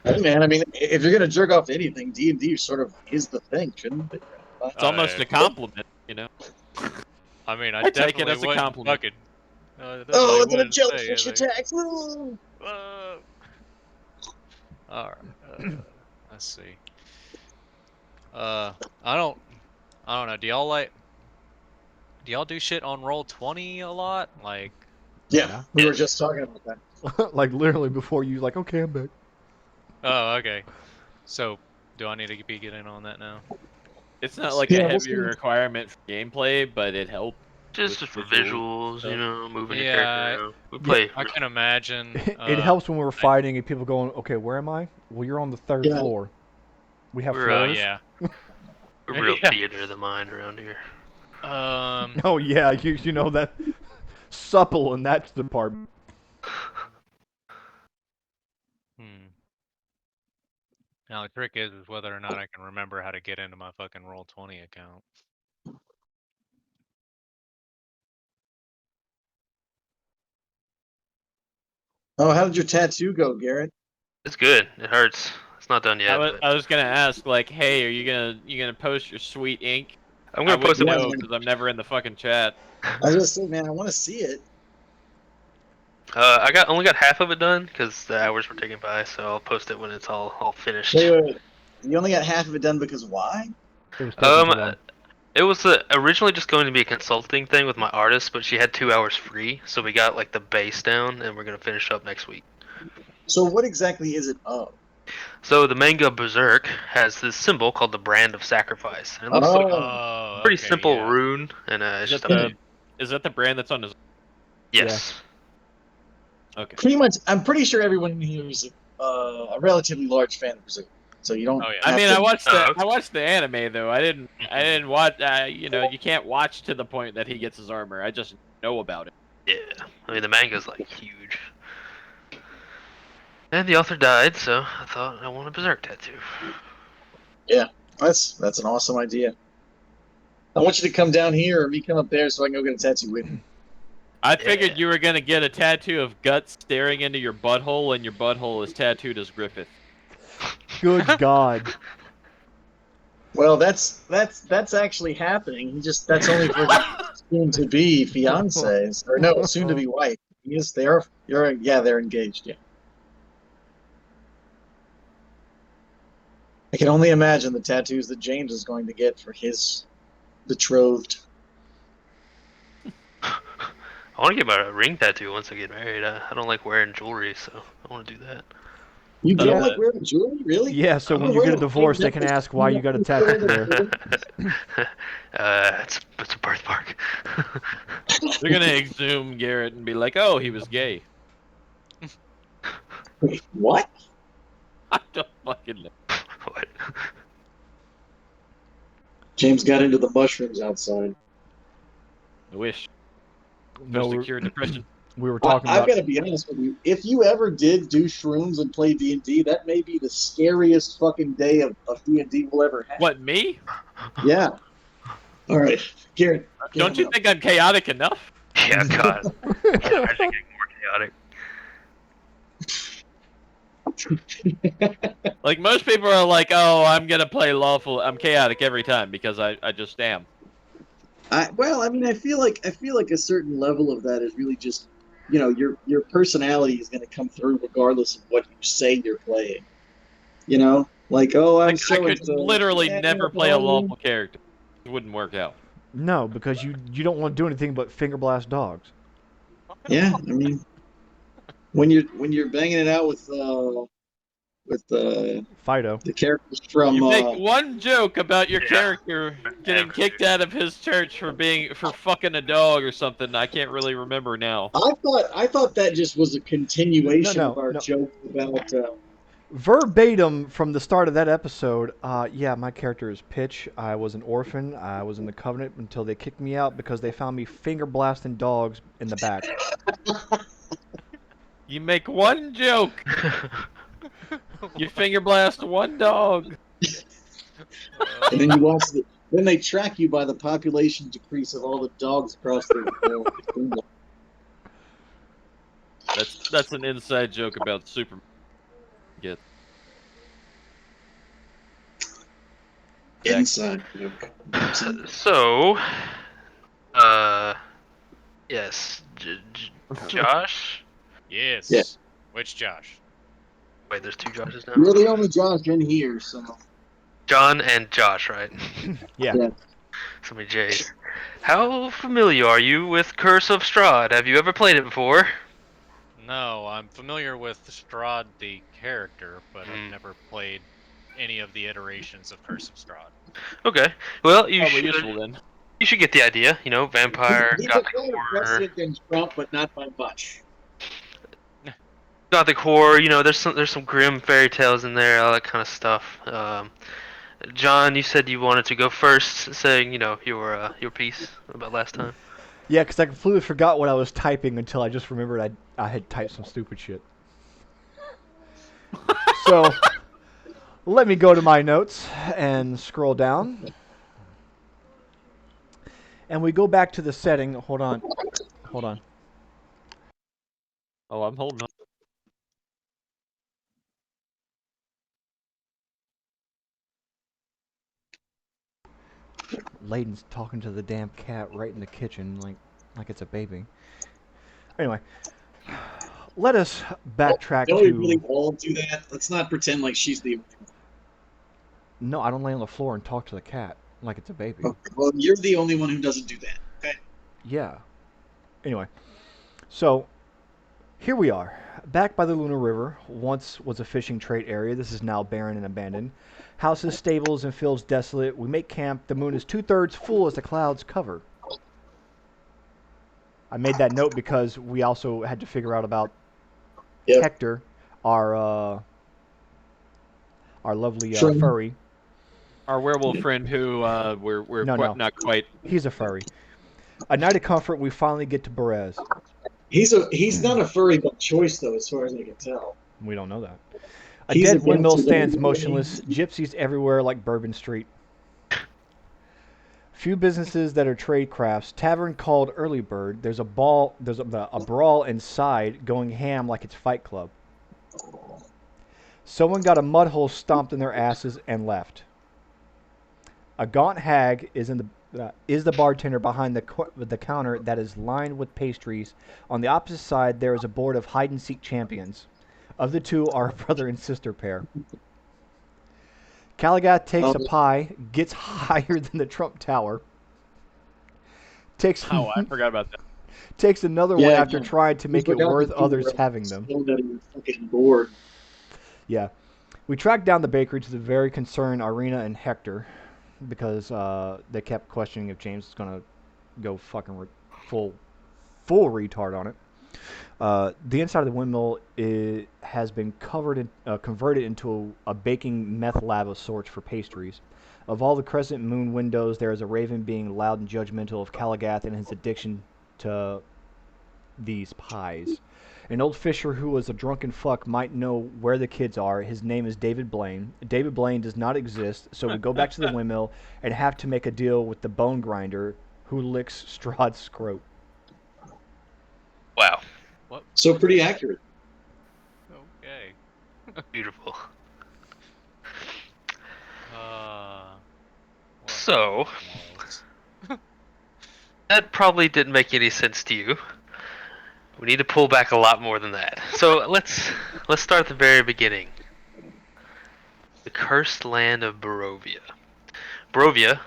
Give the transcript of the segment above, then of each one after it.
Hey man, I mean, if you're gonna jerk off to anything, D&D sort of is the thing, shouldn't it? It's almost a compliment, you know. I mean, I I take it definitely as a wouldn't compliment. fucking. I Oh, definitely and then a wouldn't say jellyfish anything. attacks. Woo! Uh, all right. Let's see. Uh, I don't. I don't know. Do y'all do shit on roll 20 a lot? Like, Yeah, we were Yes. just talking about that. Like literally before you like, okay, I'm back. oh, okay. So, do I need to be getting on that now? It's not like Yeah, a we'll heavy see. requirement for gameplay, but it helps. Just With for visuals visuals, stuff. you know, moving your Yeah, character around. We Yeah. play. I can imagine. It helps when we're fighting and people going, okay, where am I? Well, you're on the third Yeah. floor. We have We're, floors. Yeah. We're real Yeah. theater of the mind around here. Oh yeah, you know that supple in that department. Hmm. Now the trick is whether or not I can remember how to get into my fucking roll 20 account. Oh, how did your tattoo go, Garrett? It's good. It hurts. It's not done yet, but I was gonna ask, like, hey, are you gonna post your sweet ink? I'm I gonna post wouldn't it. Yeah, know man. because I'm never in the fucking chat. I was gonna say, man, I want to see it. I only got half of it done because the hours were taken by. So I'll post it when it's all finished. Wait. You only got half of it done because why? It was taking too long. It was originally just going to be a consulting thing with my artist, but she had 2 hours free, so we got like the base down, and we're gonna finish up next week. So what exactly is it of? So the manga Berserk has this symbol called the Brand of Sacrifice, and it looks like a Oh, pretty okay, simple yeah. rune, and it's Is just that the brand that's on his? yes. Okay. Pretty much, I'm pretty sure everyone in here is a relatively large fan of Berserk. So you don't. Oh, yeah. I mean, have to- I watched the anime though. I didn't watch. You know, you can't watch to the point that he gets his armor. I just know about it. Yeah, I mean the manga's like huge. And the author died, so I thought I want a Berserk tattoo. Yeah, that's an awesome idea. I want you to come down here or me come up there so I can go get a tattoo with you. I figured you were gonna get a tattoo of guts staring into your butthole, and your butthole is tattooed as Griffith. Good God. Well, that's actually happening. That's only for soon to be fiancés or no, soon to be wife. Yes, they're engaged. Yeah. I can only imagine the tattoos that James is going to get for his betrothed. I want to get my ring tattoo once I get married. I don't like wearing jewelry, so I want to do that. You don't Yeah. like wearing jewelry, really? Yeah, so when you get a divorce, they can ask why you got a tattoo there. It's a birthmark. They're gonna exhume Garrett and be like, "Oh, he was gay." Wait, what? I don't fucking know. What? James got into the mushrooms outside. I wish. No, Supposed to cure depression. we were talking I've about. got to be honest with you. If you ever did do shrooms and play D&D, that may be the scariest fucking day of D&D we'll ever have. What, me? Yeah. All right, Garrett. Don't you think I'm chaotic enough? Yeah, God. Yeah, I think it's more chaotic. Like, most people are like, "Oh, I'm gonna play lawful. I'm chaotic every time because I just am." I mean, I feel like a certain level of that is really just, your personality is going to come through regardless of what you say you're playing. Like, oh, I'm Like, I so could literally never play a lawful character. It wouldn't work out. No, because you don't want to do anything but finger blast dogs. Yeah, I mean, when you're banging it out with Fido. the characters from You make one joke about your Yeah. character getting Never. kicked out of his church for fucking a dog or something. I can't really remember now. I thought that just was a continuation No, of our no. joke about Verbatim from the start of that episode, yeah, my character is Pitch. I was an orphan. I was in the Covenant until they kicked me out because they found me finger blasting dogs in the back. You make one joke. You finger blast one dog. and then you watch then they track you by the population decrease of all the dogs across the world. That's an inside joke about Superman. Get. Inside joke. So, yes, Josh. Yes. Yeah. Which Josh? Wait, there's two Joshes now. You're the only Josh in here, so John and Josh, right? Yeah. yeah. So many J's. How familiar are you with Curse of Strahd? Have you ever played it before? No, I'm familiar with Strahd the character, but I've Hmm. never played any of the iterations of Curse of Strahd. Okay. Well, Probably useful then. you should get the idea. You know, vampire, He's a gothic better horror, precedent than Trump, but not by much. gothic horror. You know, there's some grim fairy tales in there, all that kind of stuff. John, you said you wanted to go first, saying your piece about last time. Yeah, because I completely forgot what I was typing until I just remembered I had typed some stupid shit. So, let me go to my notes and scroll down. And we go back to the setting. Hold on. Hold on. Oh, I'm holding on. Layden's talking to the damn cat right in the kitchen like it's a baby. Anyway, let us backtrack Don't we really to... all do that? Let's not pretend like she's the. No, I don't lay on the floor and talk to the cat like it's a baby. Okay, well, you're the only one who doesn't do that. Okay. Yeah. Anyway, so here we are, back by the Luna River. Once was a fishing trade area. This is now barren and abandoned. Houses, stables, and fields desolate. We make camp. The moon is 2/3 full as the clouds cover. I made that note because we also had to figure out about Yep. Hector, our lovely Sure. furry. Our werewolf friend who we're No. not quite. He's a furry. A night of comfort. We finally get to Berez. He's not a furry by choice though, as far as I can tell. We don't know that. A He's dead windmill against stands it. motionless. Gypsies everywhere like Bourbon Street. Few businesses that are trade crafts. Tavern called Early Bird. There's a brawl inside, going ham like it's Fight Club. Someone got a mud hole stomped in their asses and left. A gaunt hag is the bartender behind the counter that is lined with pastries. On the opposite side, there is a board of hide and seek champions. Of the two are a brother and sister pair. Caligath takes a pie, gets higher than the Trump Tower. Takes Oh, I forgot about that. takes another one after trying to We make it forgot worth that you others were having them. still that you were fucking bored. Yeah. We tracked down the bakery to the very concerned Irina and Hector because they kept questioning if James was going to go fucking full retard on it. The inside of the windmill has been converted into a baking meth lab of sorts for pastries. Of all the crescent moon windows, there is a raven being loud and judgmental of Caligath and his addiction to these pies. An old fisher who was a drunken fuck might know where the kids are. His name is David Blaine. David Blaine does not exist, so we go back to the windmill and have to make a deal with the bone grinder who licks Strahd's scrote. Wow. What? So pretty accurate. Okay. Beautiful. What So, was- that probably didn't make any sense to you. We need to pull back a lot more than that. So let's start at the very beginning. The cursed land of Barovia. Barovia,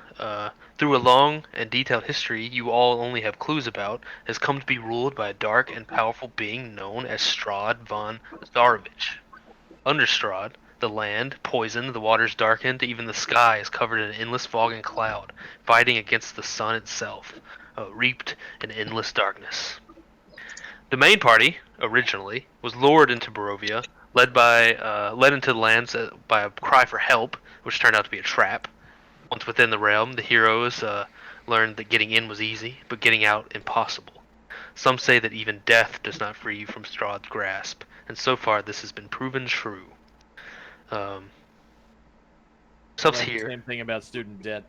through a long and detailed history you all only have clues about, has come to be ruled by a dark and powerful being known as Strahd von Zarovich. Under Strahd, the land poisoned, the waters darkened, even the sky is covered in endless fog and cloud, fighting against the sun itself, reaped in endless darkness. The main party, originally, was lured into Barovia, led into the lands by a cry for help, which turned out to be a trap. Once within the realm, the heroes learned that getting in was easy, but getting out impossible. Some say that even death does not free you from Strahd's grasp, and so far this has been proven true. Ourselves Like the here. same thing about student debt.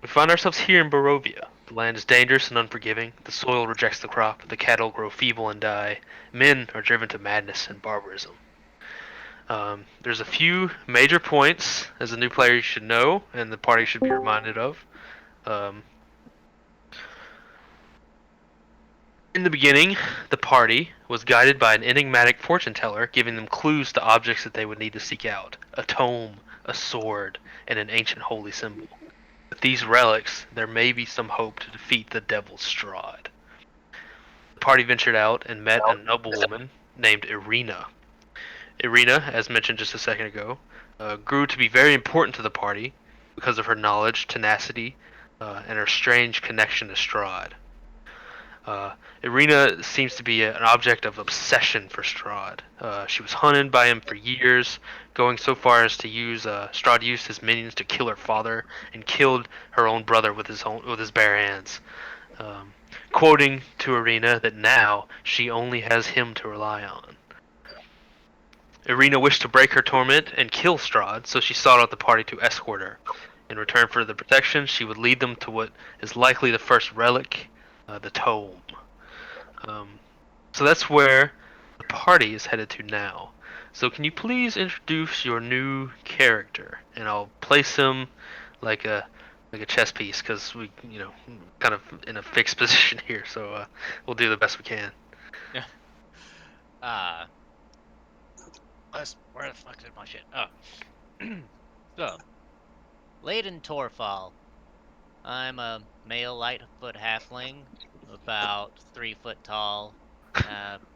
We find ourselves here in Barovia. The land is dangerous and unforgiving. The soil rejects the crop. The cattle grow feeble and die. Men are driven to madness and barbarism. There's a few major points as a new player you should know, and the party should be reminded of. Um, in the beginning, the party was guided by an enigmatic fortune teller, giving them clues to objects that they would need to seek out: a tome, a sword, and an ancient holy symbol. With these relics, there may be some hope to defeat the Devil's Strahd. The party ventured out and met a noble woman named Irina. Irina, as mentioned just a second ago, grew to be very important to the party because of her knowledge, tenacity, and her strange connection to Strahd. Uh, Irina seems to be an object of obsession for Strahd. She was hunted by him for years, going so far as to use Strahd used his minions to kill her father and killed her own brother with his bare hands. Um, Quoting to Irina that now she only has him to rely on. Irina wished to break her torment and kill Strahd, so she sought out the party to escort her. In return for the protection, she would lead them to what is likely the first relic, the tome. So that's where the party is headed to now. So can you please introduce your new character, and I'll place him like a chess piece because we kind of in a fixed position here. So we'll do the best we can. Yeah. Where the fuck is my shit? Oh. So, Layden Torfall. I'm a male Lightfoot halfling, about 3 foot tall,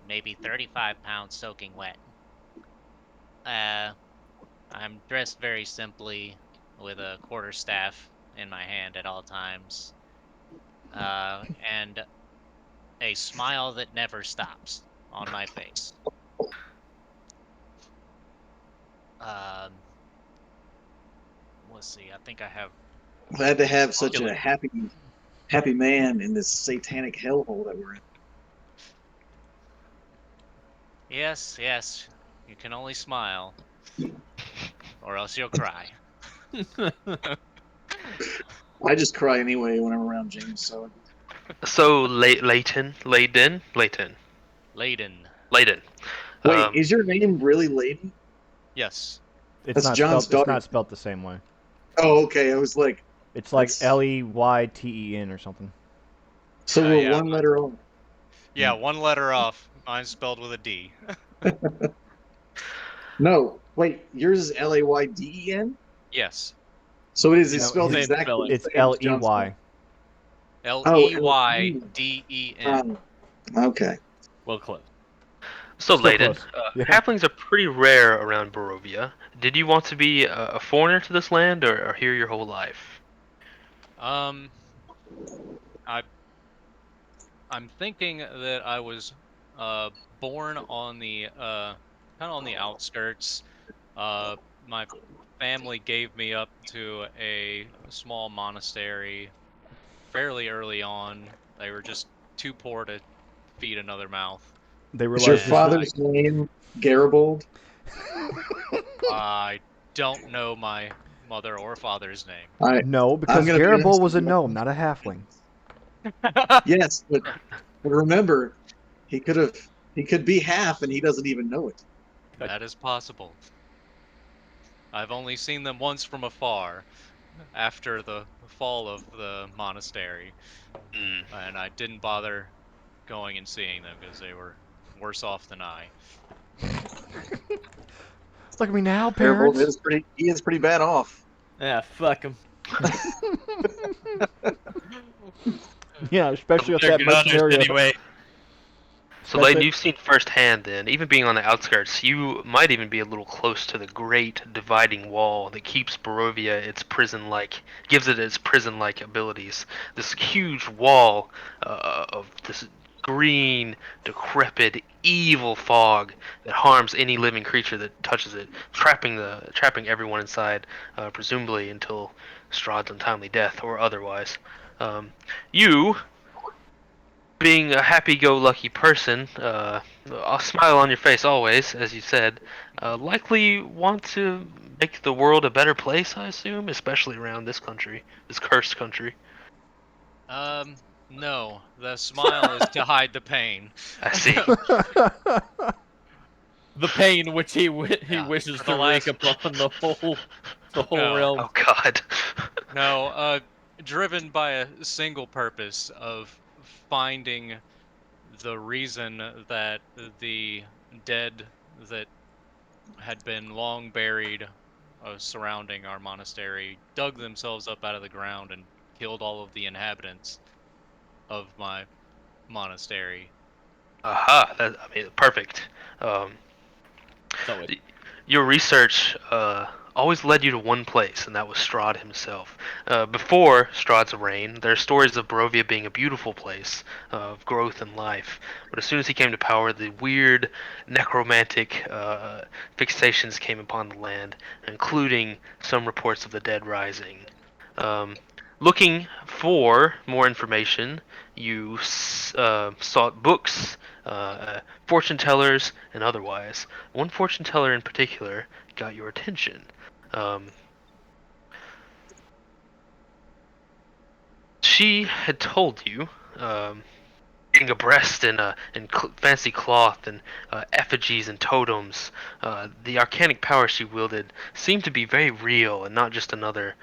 maybe 35 pounds soaking wet. I'm dressed very simply, with a quarterstaff in my hand at all times, and a smile that never stops on my face. Let's see. I think I have. Glad to have such a happy man in this satanic hellhole that we're in. Yes, yes. You can only smile, or else you'll cry. I just cry anyway when I'm around James. So Layton. Layden. wait, Um, is your name really Layden? Yes. It's That's not John's spelled. It's daughter. not spelled the same way. Oh, okay. I was like, It's like That's- Leyten or something. so we're Yeah. one letter off. Yeah, one letter off. Mine's spelled with a D. No, wait, yours is Layden. Yes. So it is. It's No, spelled his- exactly. spelling. the It's same as John's Ley. Leyden. Okay. Well, close. so Still Layton, close. Yeah. halflings are pretty rare around Barovia. Did you want to be a foreigner to this land, or here your whole life? I I'm thinking that I was born on the kind of on the outskirts. My family gave me up to a small monastery fairly early on. They were just too poor to feed another mouth. They Is your realized this. father's name Garibold? I don't know my mother or father's name. No, because gonna be Garibald was a asking- gnome, not a halfling. Yes, but remember, he could be half, and he doesn't even know it. That is possible. I've only seen them once from afar, after the fall of the monastery, Mm. and I didn't bother going and seeing them because they were worse off than I. Look at me now, Garibold parents. he is pretty bad off. Yeah, fuck him. Yeah, especially with They're that gunners mercenary. anyway. So That's Layton, it. you've seen firsthand then, even being on the outskirts, you might even be a little close to the great dividing wall that keeps Barovia gives it its prison-like abilities. This huge wall of this green, decrepit, evil fog that harms any living creature that touches it, trapping everyone inside, presumably until Strahd's untimely death or otherwise. You being a happy-go-lucky person, a smile on your face always, as you said, likely want to make the world a better place, I assume, especially around this country, this cursed country. No. The smile is to hide the pain. I see. the pain which he Yeah, wishes for to the wreak last upon the whole no, realm. Oh God. no, driven by a single purpose of finding the reason that the dead that had been long buried surrounding our monastery dug themselves up out of the ground and killed all of the inhabitants of my monastery. Aha. I mean, perfect. Um, So it, your research always led you to one place, and that was Strahd himself. Before Strahd's reign, there are stories of Barovia being a beautiful place of growth and life. But as soon as he came to power, the weird necromantic fixations came upon the land, including some reports of the dead rising. Um, Looking for more information, you sought books, fortune tellers, and otherwise. One fortune teller in particular got your attention. Um, she had told you, being abreast in fancy cloth and effigies and totems, the arcanic power she wielded seemed to be very real and not just another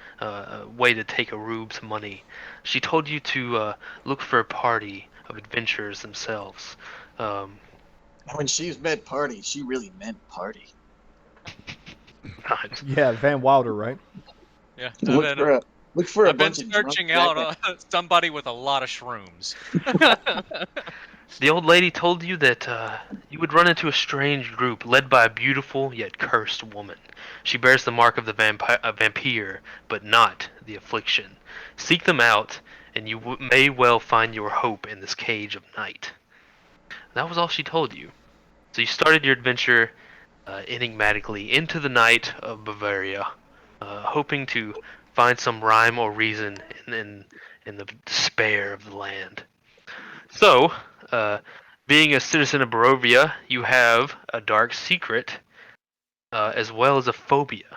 way to take a rube's money. She told you to look for a party of adventurers themselves. Um, When she meant party, she really meant party. God. Yeah, Van Wilder, right? Yeah, Look for a look for a I've been bunch of drunk searching out jackasses. somebody with a lot of shrooms. The old lady told you that you would run into a strange group led by a beautiful yet cursed woman. She bears the mark of the vampire, but not the affliction. Seek them out, and you may well find your hope in this cage of night. That was all she told you. So you started your adventure enigmatically into the night of Bavaria, hoping to find some rhyme or reason in the despair of the land. So, uh, being a citizen of Barovia, you have a dark secret as well as a phobia.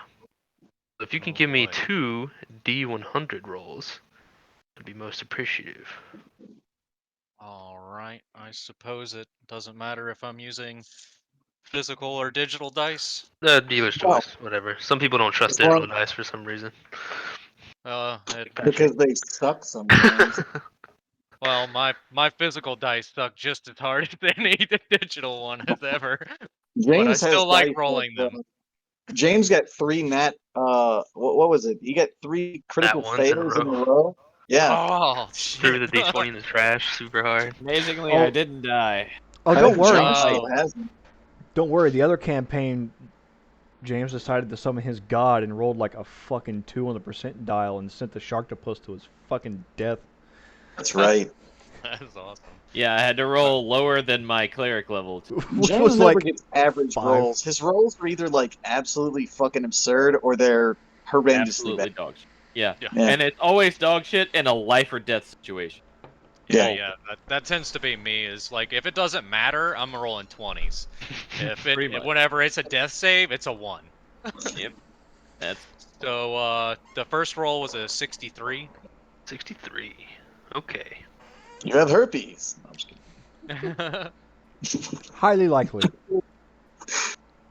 If you can Oh give me boy. two D100 rolls, I'd be most appreciative. All right. I suppose it doesn't matter if I'm using physical or digital dice. Dealer's Well, choice, whatever. Some people don't trust as long digital dice for some reason. It, Like Patrick. because they suck sometimes. well, my physical dice suck just as hard as any digital one has ever, but I James has still like dice rolling that them. James got three nat what was it? He got three Nat critical ones in a fails in a row. row. Yeah. Oh Threw shit. the D20 in the trash super hard. amazingly, I Oh, didn't die. oh, I don't think worry. John Oh. still has them. Don't worry. The other campaign, James decided to summon his god and rolled like a fucking 2 on the percentile and sent the Sharktopus to his fucking death. That's right. That is awesome. Yeah, I had to roll lower than my cleric level. Which James was never like gets average 5. rolls. His rolls are either like absolutely fucking absurd or they're horrendously Absolutely bad. dog shit. Yeah. Yeah. Yeah. And it's always dog shit in a life or death situation. Yeah, Yeah. Oh, yeah. That tends to be me. Is like if it doesn't matter, I'm rolling 20s. pretty much. Whenever it's a death save, it's a 1. Yep. That's So the first roll was a 63. 63. Okay. You have herpes. No, I'm just Highly likely. kidding.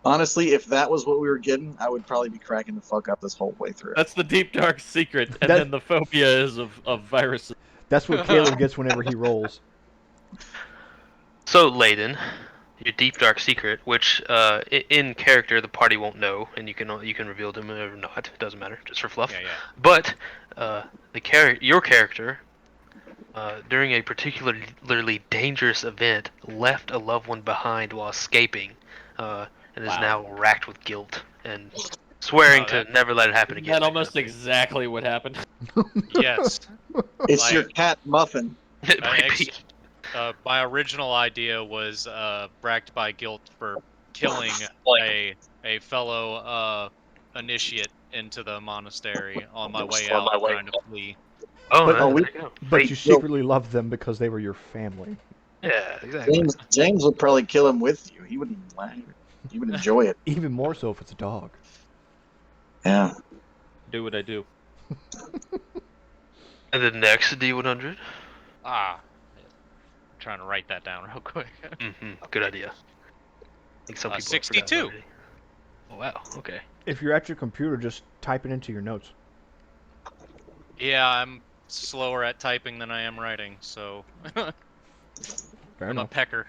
Honestly, if that was what we were getting, I would probably be cracking the fuck up this whole way through. that's the deep dark secret, and That- then the phobia is of viruses. That's what Caleb gets whenever he rolls. So, Layden, your deep dark secret, which in character the party won't know, and you can reveal them or not. It doesn't matter, just for fluff. Yeah, yeah. But your character, during a particularly dangerous event, left a loved one behind while escaping, and is Wow. now racked with guilt and swearing Oh, to never let it happen Isn't again. that almost exactly what happened? Yes. It's Like, your cat Muffin. It might ex- be. my original idea was racked by guilt for killing a fellow initiate into the monastery on my way out, trying to flee. Oh, But- there Oh, we, you go. But you Fate. secretly loved them because they were your family. Yeah, exactly. James would probably kill him with you. He wouldn't even mind. He would enjoy it. Even more so if it's a dog. Yeah. Do what I do. And the next D100. Ah, I'm trying to write that down real quick. Good idea. think some people have forgotten 62. already. Oh, wow. Okay. If you're at your computer, just type it into your notes. Yeah, I'm slower at typing than I am writing, so Fair I'm a enough. pecker.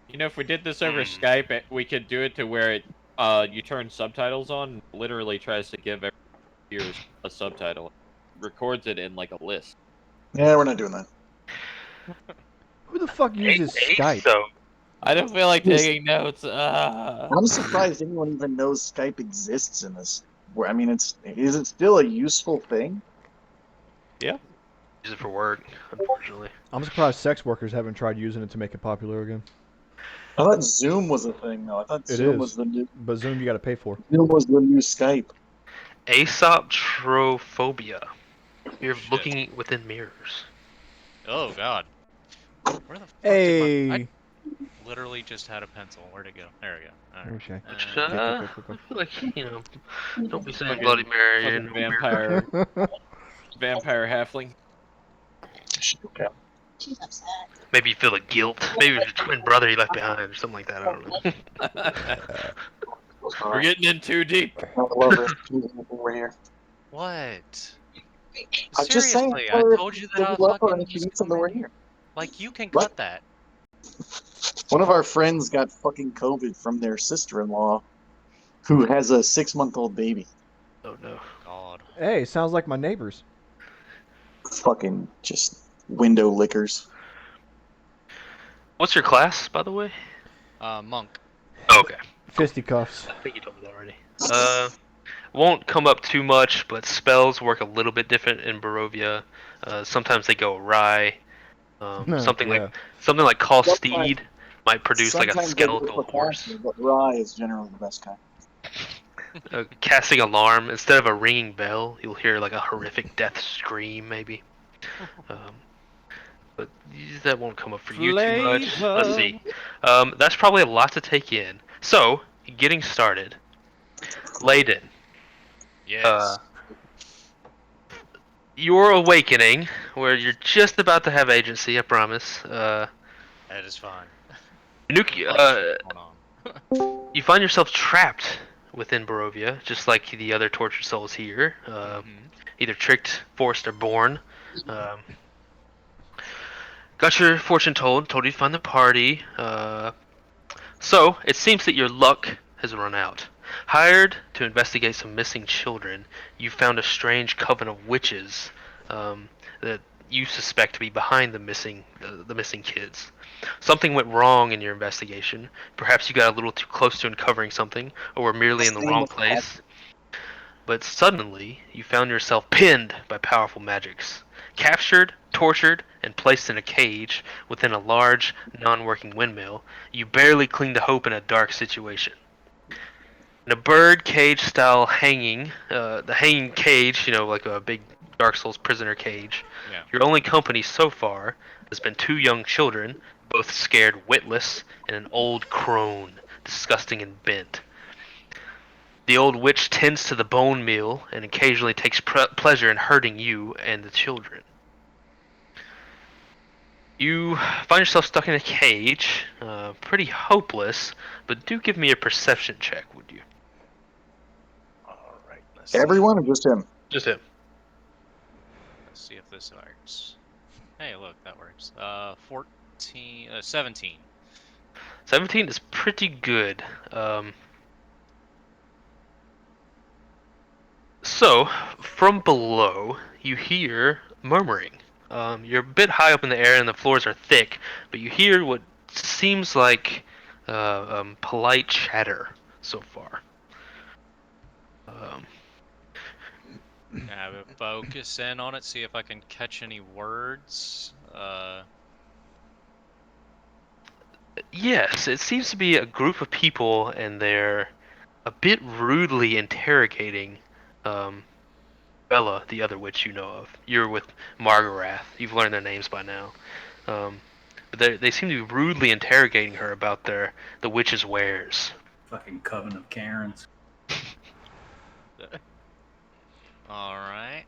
You know, if we did this over Skype, we could do it to where you turn subtitles on, and literally tries to give every ear a subtitle, records it in like a list. Yeah, we're not doing that. Who the fuck uses Skype? So I don't feel like Yes. taking notes. I'm surprised anyone even knows Skype exists in this. I mean, is it still a useful thing? Yeah. use it for work, unfortunately. I'm surprised sex workers haven't tried using it to make it popular again. I thought Zoom was a thing, though. I thought It Zoom was is, the new but Zoom you got to pay for. Skype. Asoptrophobia. You're Shit. looking within mirrors. Oh god. Where the fuck did Hey. I literally just had a pencil. Where'd it go? There we go. Alright. Okay. Which, Go. I feel like, don't be saying Fucking- Bloody Mary. fucking And vampire, vampire halfling. Okay. Maybe you feel the guilt. Maybe it's your twin brother you left behind or something like that. I don't know. We're getting in too deep. I love it. We're here. What? I'm just saying. Seriously, I told you that I love her, fucking and if you was need something, we're coming. here. Like, you can What? cut that. One of our friends got fucking COVID from their sister-in-law, who has a 6-month-old baby. Oh no. God. Hey, sounds like my neighbors. Fucking just window lickers. What's your class, by the way? Monk. Oh, okay. Fisticuffs. I think you told me that already. Won't come up too much, but spells work a little bit different in Barovia. Sometimes they go awry. Something Yeah. like Call Sometimes- Steed might produce like a Sometimes they go skeletal for horse. faster, but Rye is generally the best kind. Casting alarm, instead of a ringing bell, you'll hear like a horrific death scream, maybe. But that won't come up for you too much. Let's see. That's probably a lot to take in. So, getting started. Layden, Yes. your awakening, where you're just about to have agency, I promise. That is fine. Nuki, Hold on. you find yourself trapped within Barovia, just like the other tortured souls here. Either tricked, forced, or born. Got your fortune told you to find the party. So, it seems that your luck has run out. Hired to investigate some missing children, you found a strange coven of witches that you suspect to be behind the missing kids. Something went wrong in your investigation. Perhaps you got a little too close to uncovering something, or were merely in the wrong place. But suddenly, you found yourself pinned by powerful magics. Captured, tortured, and placed in a cage within a large, non-working windmill, you barely cling to hope in a dark situation. In a bird cage style hanging, the hanging cage, like a big Dark Souls prisoner cage, Yeah. your only company so far has been 2 young children, both scared witless, and an old crone, disgusting and bent. The old witch tends to the bone meal and occasionally takes pleasure in hurting you and the children. You find yourself stuck in a cage, pretty hopeless, but do give me a perception check, would you? Alright, let's Everyone or just him? Just him. see if this works. Hey, look, that works. 17. 17 is pretty good. So, from below, you hear murmuring. You're a bit high up in the air and the floors are thick, but you hear what seems like polite chatter so far. Have it focus in on it, see if I can catch any words. Yes, it seems to be a group of people, and they're a bit rudely interrogating Bella, the other witch you know of. You're with Margarath. You've learned their names by now. But they seem to be rudely interrogating her about the witch's wares. Fucking coven of Karens. Alright.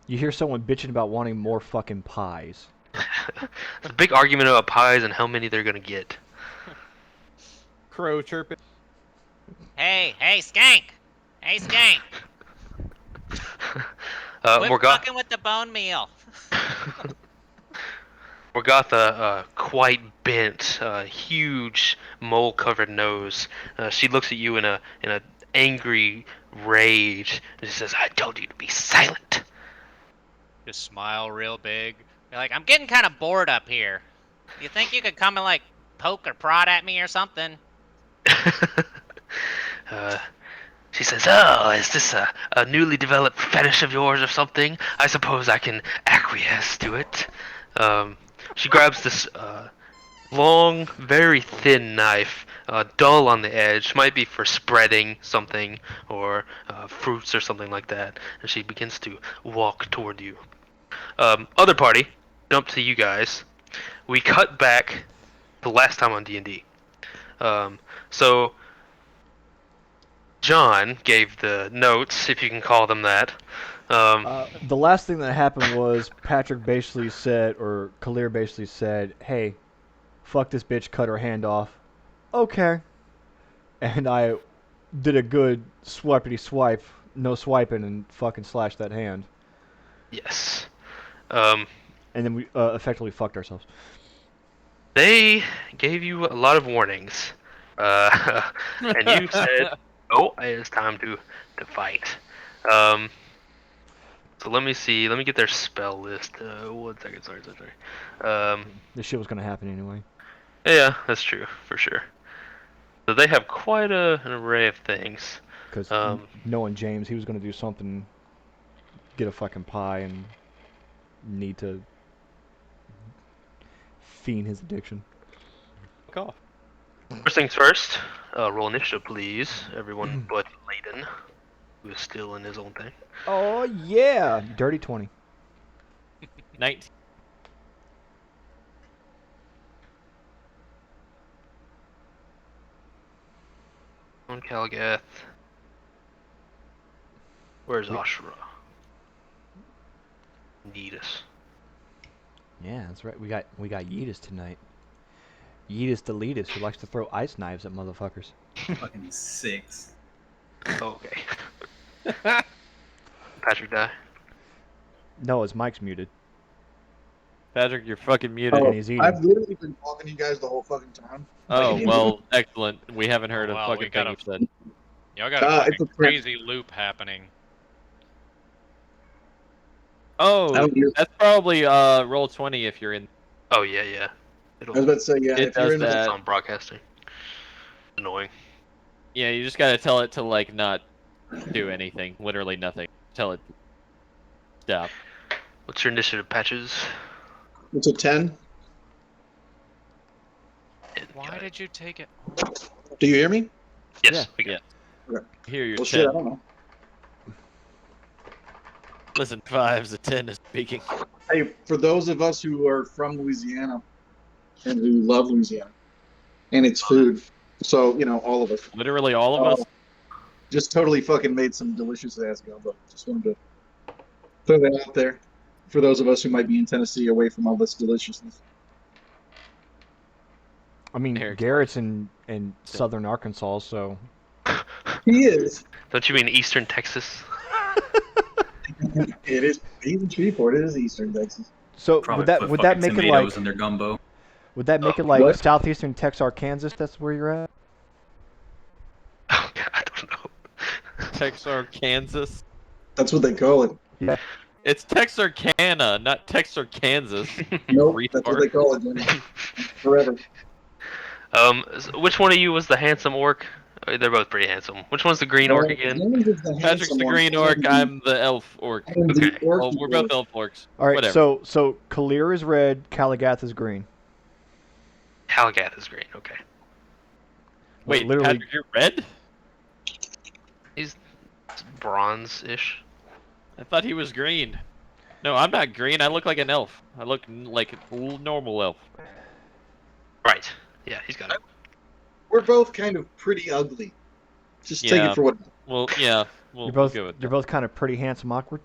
You hear someone bitching about wanting more fucking pies. It's a big argument about pies and how many they're gonna get. Crow chirping. Hey, skank! Hey, skank! Quit Morgoth, fucking with the bone meal. Morgotha, quite bent, huge mole-covered nose. She looks at you in a angry rage, and she says, "I told you to be silent." Just smile real big. You're like, I'm getting kind of bored up here. You think you could come and like poke or prod at me or something? uh, she says, "Oh, is this a newly developed fetish of yours or something? I suppose I can acquiesce to it." She grabs this long, very thin knife, dull on the edge, might be for spreading something or fruits or something like that, and she begins to walk toward you. Other party, jump to you guys. We cut back the last time on D&D. So John gave the notes, if you can call them that. The last thing that happened was Patrick basically said, or Kalir basically said, "Hey, fuck this bitch, cut her hand off." Okay. And I did a good swipety swipe, no swiping, and fucking slashed that hand. Yes. Um, And then we effectively fucked ourselves. they gave you a lot of warnings. And you said, "Oh, it's time to fight." Um, so let me see. Let me get their spell list. 1 second. Sorry. This shit was gonna happen anyway. Yeah, that's true for sure. So they have quite an array of things. Because knowing James, he was gonna do something, get a fucking pie, and need to fiend his addiction. Fuck off. First things first. Roll initiative, please. Everyone but Layden, who is still in his own thing. Oh yeah, dirty 20. 19. On Calgath. Where's Ashura? Needus. Yeah, that's right. We got Yeetus tonight. Yeetus the Leetus, who likes to throw ice knives at motherfuckers. Fucking 6. Okay. Patrick die. No, his mic's muted. Patrick, you're fucking muted. And he's eating. I've literally been talking to you guys the whole fucking time. Oh, well, excellent. We haven't heard Oh, a wow, fucking we thing gotta- you've said. Y'all got a it's fucking a prank. crazy loop happening. I Oh, don't hear- that's probably roll 20 if you're in. Oh yeah. I It'll. was about to say, yeah, It if you're does in that. It's on broadcasting. Annoying. Yeah, you just gotta tell it to like not do anything. Literally nothing. Tell it stop. What's your initiative, Patches? it's a 10. Why did you take it? Do you hear me? Yes. Yeah, We got yeah. it. Here you're Well, 10. shit, I don't know. Listen, 5's a 10 is speaking. Hey, for those of us who are from Louisiana and who love Louisiana and its food, so, you know, all of us. Literally all of us. Just totally fucking made some delicious ass gumbo. Just wanted to throw that out there for those of us who might be in Tennessee away from all this deliciousness. I mean, Eric's Garrett's in southern Arkansas, so He is. Don't you mean Eastern Texas? It is. He's in Shreveport. It is Eastern Texas. so Probably would put that fucking make it tomatoes like in their gumbo. would that make it like What? southeastern Texarkansas? That's where you're at. Oh God, I don't know. Texarkana. That's what they call it. Yeah. It's Texarkana, not Texarkansas. Nope, that's what they call it. Jimmy. Forever. So which one of you was the handsome orc? They're both pretty handsome. Which one's the green orc again? James is the Patrick's handsome the one. green orc. I'm the elf orc. I am the Okay. orc Well, we're both elf orcs. All right. Whatever. So Kalir is red, Kalagath is green. Halgath is green. Okay. Wait, literally- Patrick, you're red? He's bronze-ish. I thought he was green. No, I'm not green. I look like an elf. I look like a normal elf. Right. Yeah, he's got it. We're both kind of pretty ugly. Just take Yeah. it for what. Well, yeah. We'll You're both go with you're both kind of pretty handsome, awkward.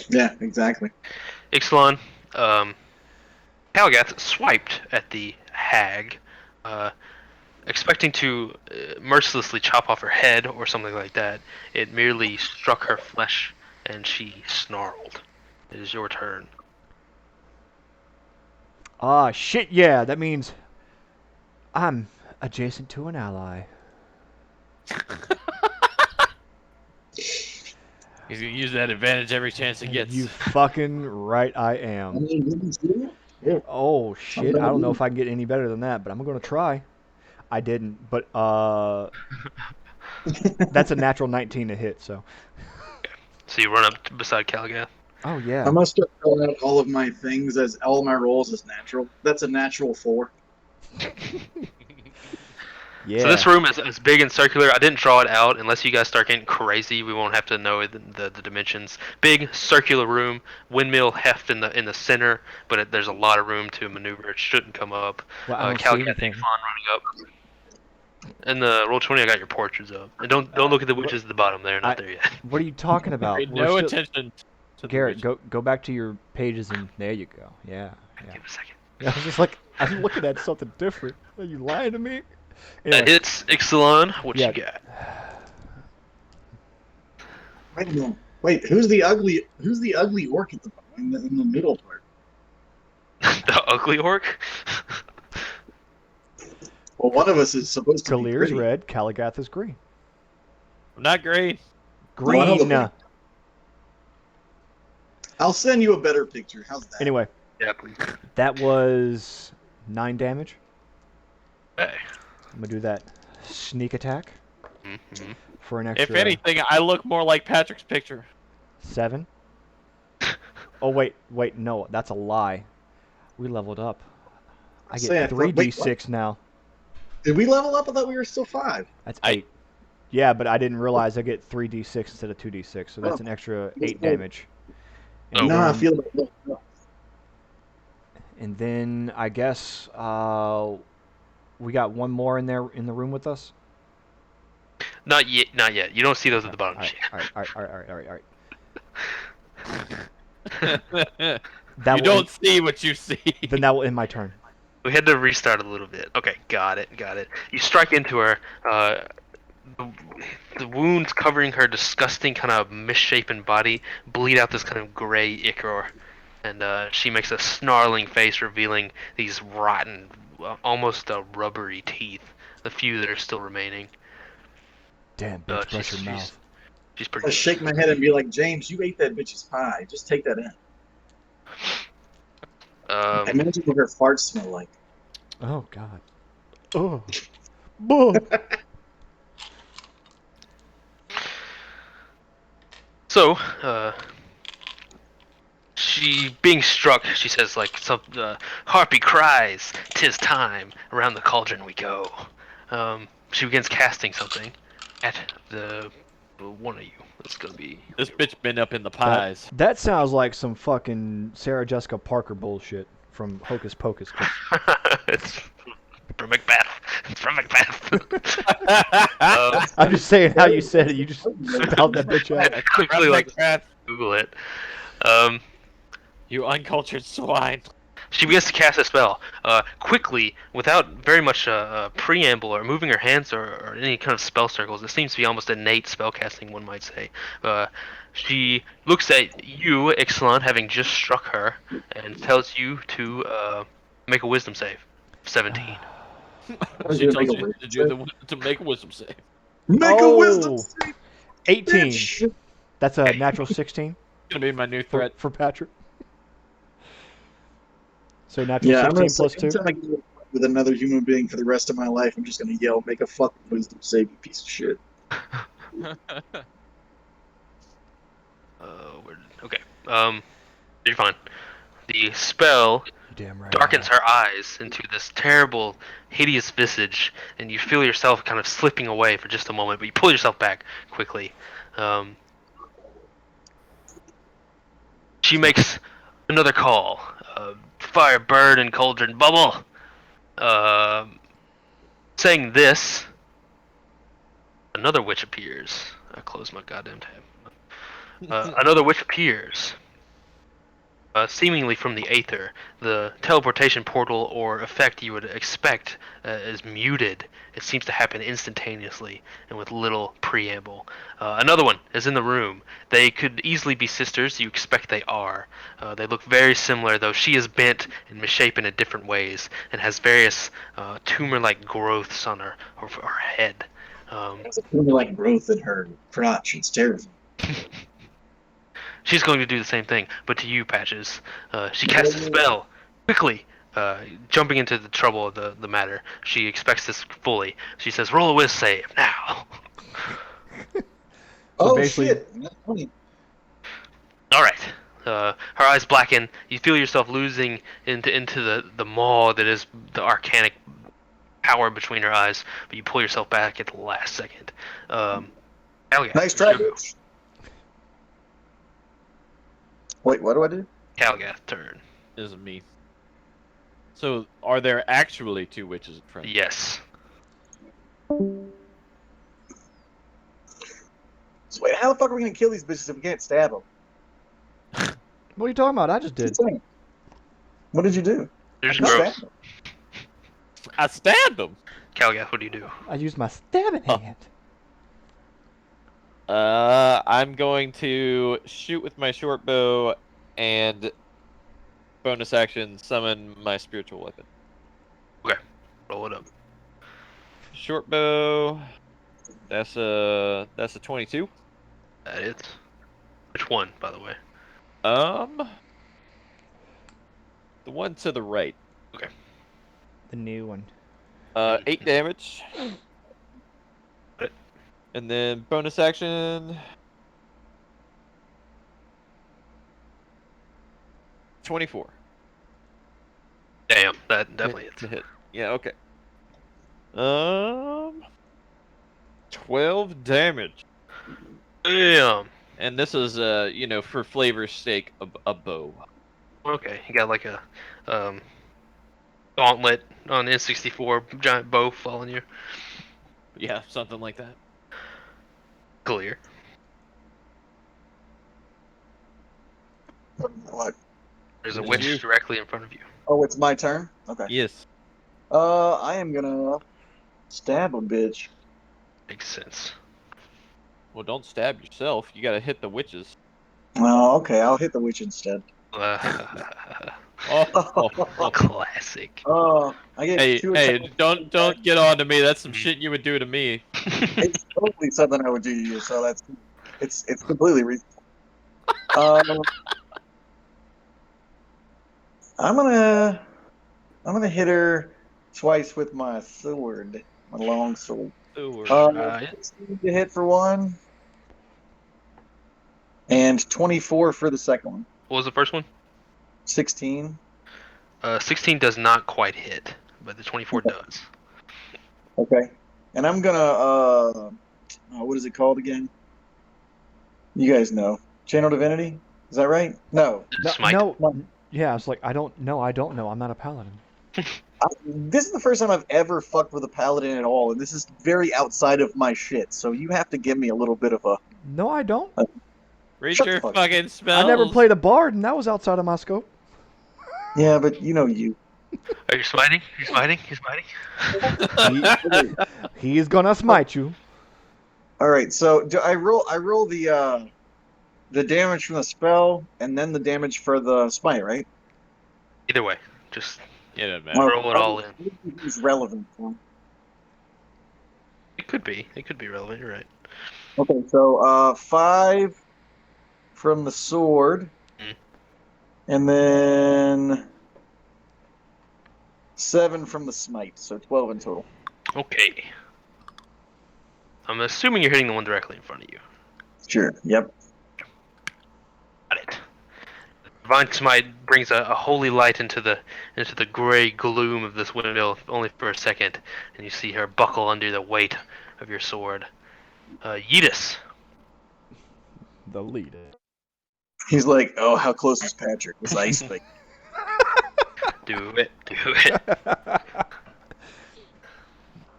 Yeah, exactly. Ixalan, Kalgath swiped at the hag, expecting to mercilessly chop off her head or something like that. It merely struck her flesh, and she snarled. It is your turn. Ah, shit, yeah. That means I'm adjacent to an ally. He's gonna use that advantage every chance he gets. You fucking right I I am. mean, you can see it. Yeah. Oh, shit. I don't know if I can get any better than that, but I'm going to try. I didn't, but that's a natural 19 to hit, so. So you run up beside Kalgath. Oh, I yeah. must start calling out all of my things as all my rolls as natural. That's a natural 4. Yeah. So this room is big and circular. I didn't draw it out. Unless you guys start getting crazy, we won't have to know the dimensions. Big circular room, windmill heft in the center, but there's a lot of room to maneuver. It shouldn't come up. Well, I don't see Kalgath, anything. Ixalan running up. And the roll 20, I got your portraits up. And don't look at the witches at the bottom. They're not there yet. What are you talking about? Pay We're no still- attention to the Garrett, witch. go back to your pages and there you go. Yeah. Give it a second. I was just like, I'm looking at something different. Are you lying to me? That Anyway, hits Ixalan. What Yeah. you got? Wait a minute. Wait, who's the ugly orc at in the middle part? The ugly orc? Well, one of us is supposed to be Kalir's pretty. red, Kalagath is green. I'm not green. Oh, I know the Green. picture. I'll send you a better picture. How's that? Anyway, Yeah, please. that was 9 damage. Okay. I'm gonna do that sneak attack Mm-hmm. for an extra If anything, I look more like Patrick's picture. 7. Oh wait, no, that's a lie. We leveled up. I Say, get I thought- wait, 3d6 now. Did we level up? I thought we were still 5. That's I- 8. Yeah, but I didn't realize I get 3d6 instead of 2d6, so that's Oh. an extra That's 8 cool. damage. Oh. And No, I then- feel like And then I guess we got one more in there in the room with us. Not yet. Not yet. You don't see those at the bottom. All right. You That will don't end, see what you see. then that will end my turn. We had to restart a little bit. Okay, got it. You strike into her. The wounds covering her disgusting kind of misshapen body bleed out this kind of gray ichor, and she makes a snarling face, revealing these rotten, almost rubbery teeth. The few that are still remaining. Damn, bitch, brush your she's- mouth. She's pretty. I shake my head and be like, James, you ate that bitch's pie. Just take that in. Imagine what her farts smell like. Oh God. Oh. Boo. So, she being struck, she says like some harpy cries, "'Tis time! Around the cauldron we go." She begins casting something at the one of you. That's gonna be This bitch been up in the pies. That sounds like some fucking Sarah Jessica Parker bullshit from Hocus Pocus. it's from Macbeth. It's from Macbeth. I'm just saying how you said it. You just spelled that bitch out. I quickly like Google it. You uncultured swine. She begins to cast a spell quickly, without very much preamble or moving her hands or any kind of spell circles. It seems to be almost innate spell casting, one might say. She looks at you, Ixalan, having just struck her, and tells you to make a wisdom save. 17. She told you to make a wisdom save. Make a wisdom Oh. save, 18. bitch! That's a natural 16 It's gonna be my new for, threat. for Patrick. So natural Yeah, I'm gonna 16 plus say, 2. anytime I get with another human being for the rest of my life, I'm just gonna yell, "Make a fucking wisdom save, you piece of shit." Okay. You're fine. The spell Damn right. darkens her eyes into this terrible, hideous visage, and you feel yourself kind of slipping away for just a moment, but you pull yourself back quickly. She makes another call. Fire, bird, and cauldron bubble. Saying this, another witch appears. I closed my goddamn tab. Another witch appears. seemingly from the aether. The teleportation portal or effect you would expect is muted. It seems to happen instantaneously and with little preamble. Another one is in the room. They could easily be sisters. You expect they are. They look very similar, though she is bent and misshapen in different ways and has various tumor-like growths on her head. It's a really like growth in her crotch. It's terrifying. She's going to do the same thing, but to you, Patches. She casts a spell quickly, jumping into the trouble of the matter. She expects this fully. She says, "Roll a whiz save now." So Oh basically, shit! All right. Her eyes blacken. You feel yourself losing into the maw that is the arcanic power between her eyes, but you pull yourself back at the last second. Calgath, Nice it's try, your go. bitch. Wait, what do I do? Calgath turn. Isn't me. So, are there actually two witches in front? Yes. So wait, how the fuck are we gonna kill these bitches if we can't stab them? what are you talking about? I just did. What did you do? They're just You gross. stabbed them. I stabbed them. Calgath, what do you do? I used my stabbing hand. I'm going to shoot with my short bow and bonus action summon my spiritual weapon. Okay, roll it up. Short bow. That's a 22. That is. Which one, by the way? The one to the right. Okay. The new one. 8 damage. What? And then bonus action. 24. Damn, that definitely hits. To hit. Yeah, okay. 12 damage. Damn. And this is for flavor's sake, a bow. Okay, you got like a gauntlet on N64, giant bow following you. Yeah, something like that. Clear. What? There's a It's witch you. directly in front of you. Oh, it's my turn. Okay. Yes. I am gonna stab a bitch. Makes sense. Well, don't stab yourself. You gotta hit the witches. Oh, okay. I'll hit the witch instead. Oh. Classic. I get Hey, two hey, attacks. don't get on to me. That's some shit you would do to me. It's totally something I would do to you, so it's completely reasonable. I'm gonna hit her twice with my sword, my long sword. Ooh, 16 to hit for one, and 24 for the second one. What was the first one? 16. 16 does not quite hit, but the 24 does. Okay. And I'm gonna what is it called again? You guys know. Channel Divinity? Is that right? No. Smite. No. Yeah, it's like I don't know. I'm not a paladin. This is the first time I've ever fucked with a paladin at all, and this is very outside of my shit. So you have to give me a little bit of a. No, I don't. read Shut the your fuck up. fucking spells. I never played a bard, and that was outside of my scope. Yeah, but you know you. Are you smiting? He's smiting? He's smiting? He's gonna smite you. All right. So do I roll the damage from the spell and then the damage for the smite, right? Either way, just It doesn't matter. roll it all in. It's relevant. It could be. It could be relevant. You're right. Okay, so 5 from the sword, and then 7 from the smite, so 12 in total. Okay. I'm assuming you're hitting the one directly in front of you. Sure. Yep. Got it. Divine Smite brings a holy light into the gray gloom of this window, only for a second, and you see her buckle under the weight of your sword. Yeetus. The leader. He's like, oh, how close is Patrick? This ice thing. Do it. Do it.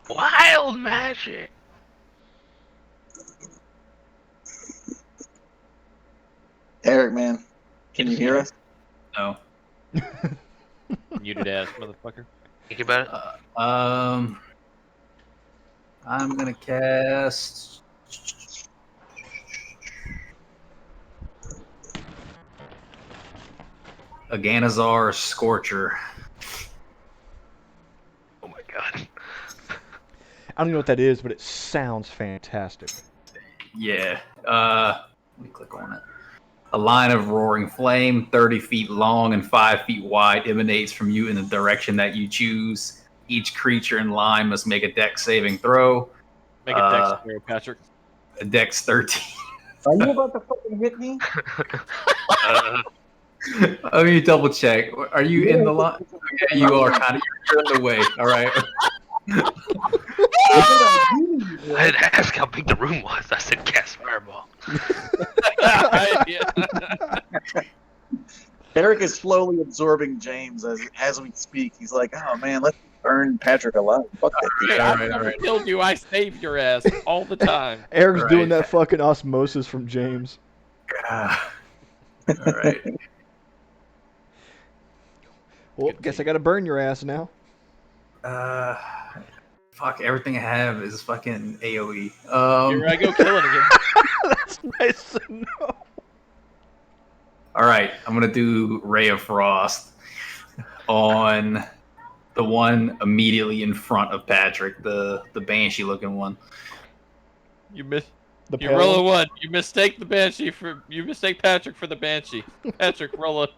Wild magic. Eric, man, can you hear us? No. Muted ass motherfucker. Think about it. I'm gonna cast. Aganazar Scorcher. Oh my god. I don't know what that is, but it sounds fantastic. Yeah. Let me click on it. A line of roaring flame, 30 feet long and 5 feet wide, emanates from you in the direction that you choose. Each creature in line must make a dex saving throw. Make a dex throw, Patrick. A dex 13. Are you about to fucking hit me? Let me double check. Are you in the line? Yeah, you are kind of. You're in the way. All right. I had to ask how big the room was. I said cast fireball. Eric is slowly absorbing James as we speak. He's like, "Oh man, let's burn Patrick alive. Fuck that dude." Hey, All I've right, never all right. killed you. I saved your ass all the time. Eric's Right. doing that fucking osmosis from James. All right. Well, Good guess thing. I gotta burn your ass now. Fuck. Everything I have is fucking AOE. Here I go killing again. That's nice to know. All right. I'm gonna do Ray of Frost on the one immediately in front of Patrick, the banshee looking one. You miss. The You pale roll a one? 1. You mistake the banshee for. You mistake Patrick for the banshee. Patrick, roll a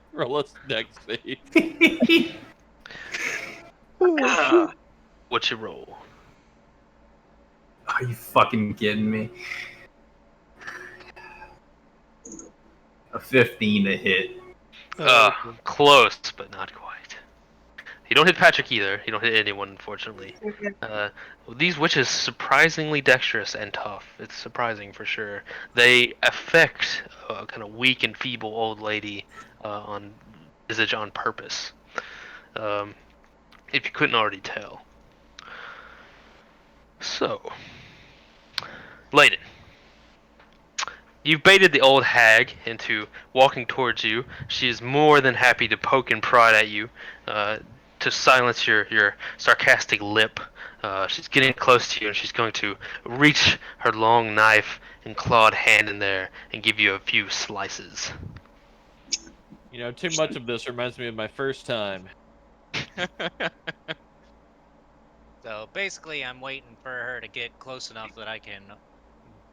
dex save. Oh, shit. What's your roll? Are you fucking kidding me? A 15 to hit. Close, but not quite. You don't hit Patrick either. You don't hit anyone, unfortunately. These witches surprisingly dexterous and tough. It's surprising for sure. They affect a kind of weak and feeble old lady on visage on purpose. If you couldn't already tell. So, Layden, you've baited the old hag into walking towards you. She is more than happy to poke and prod at you to silence your sarcastic lip. She's getting close to you, and she's going to reach her long knife and clawed hand in there and give you a few slices. You know, too much of this reminds me of my first time. So basically, I'm waiting for her to get close enough that I can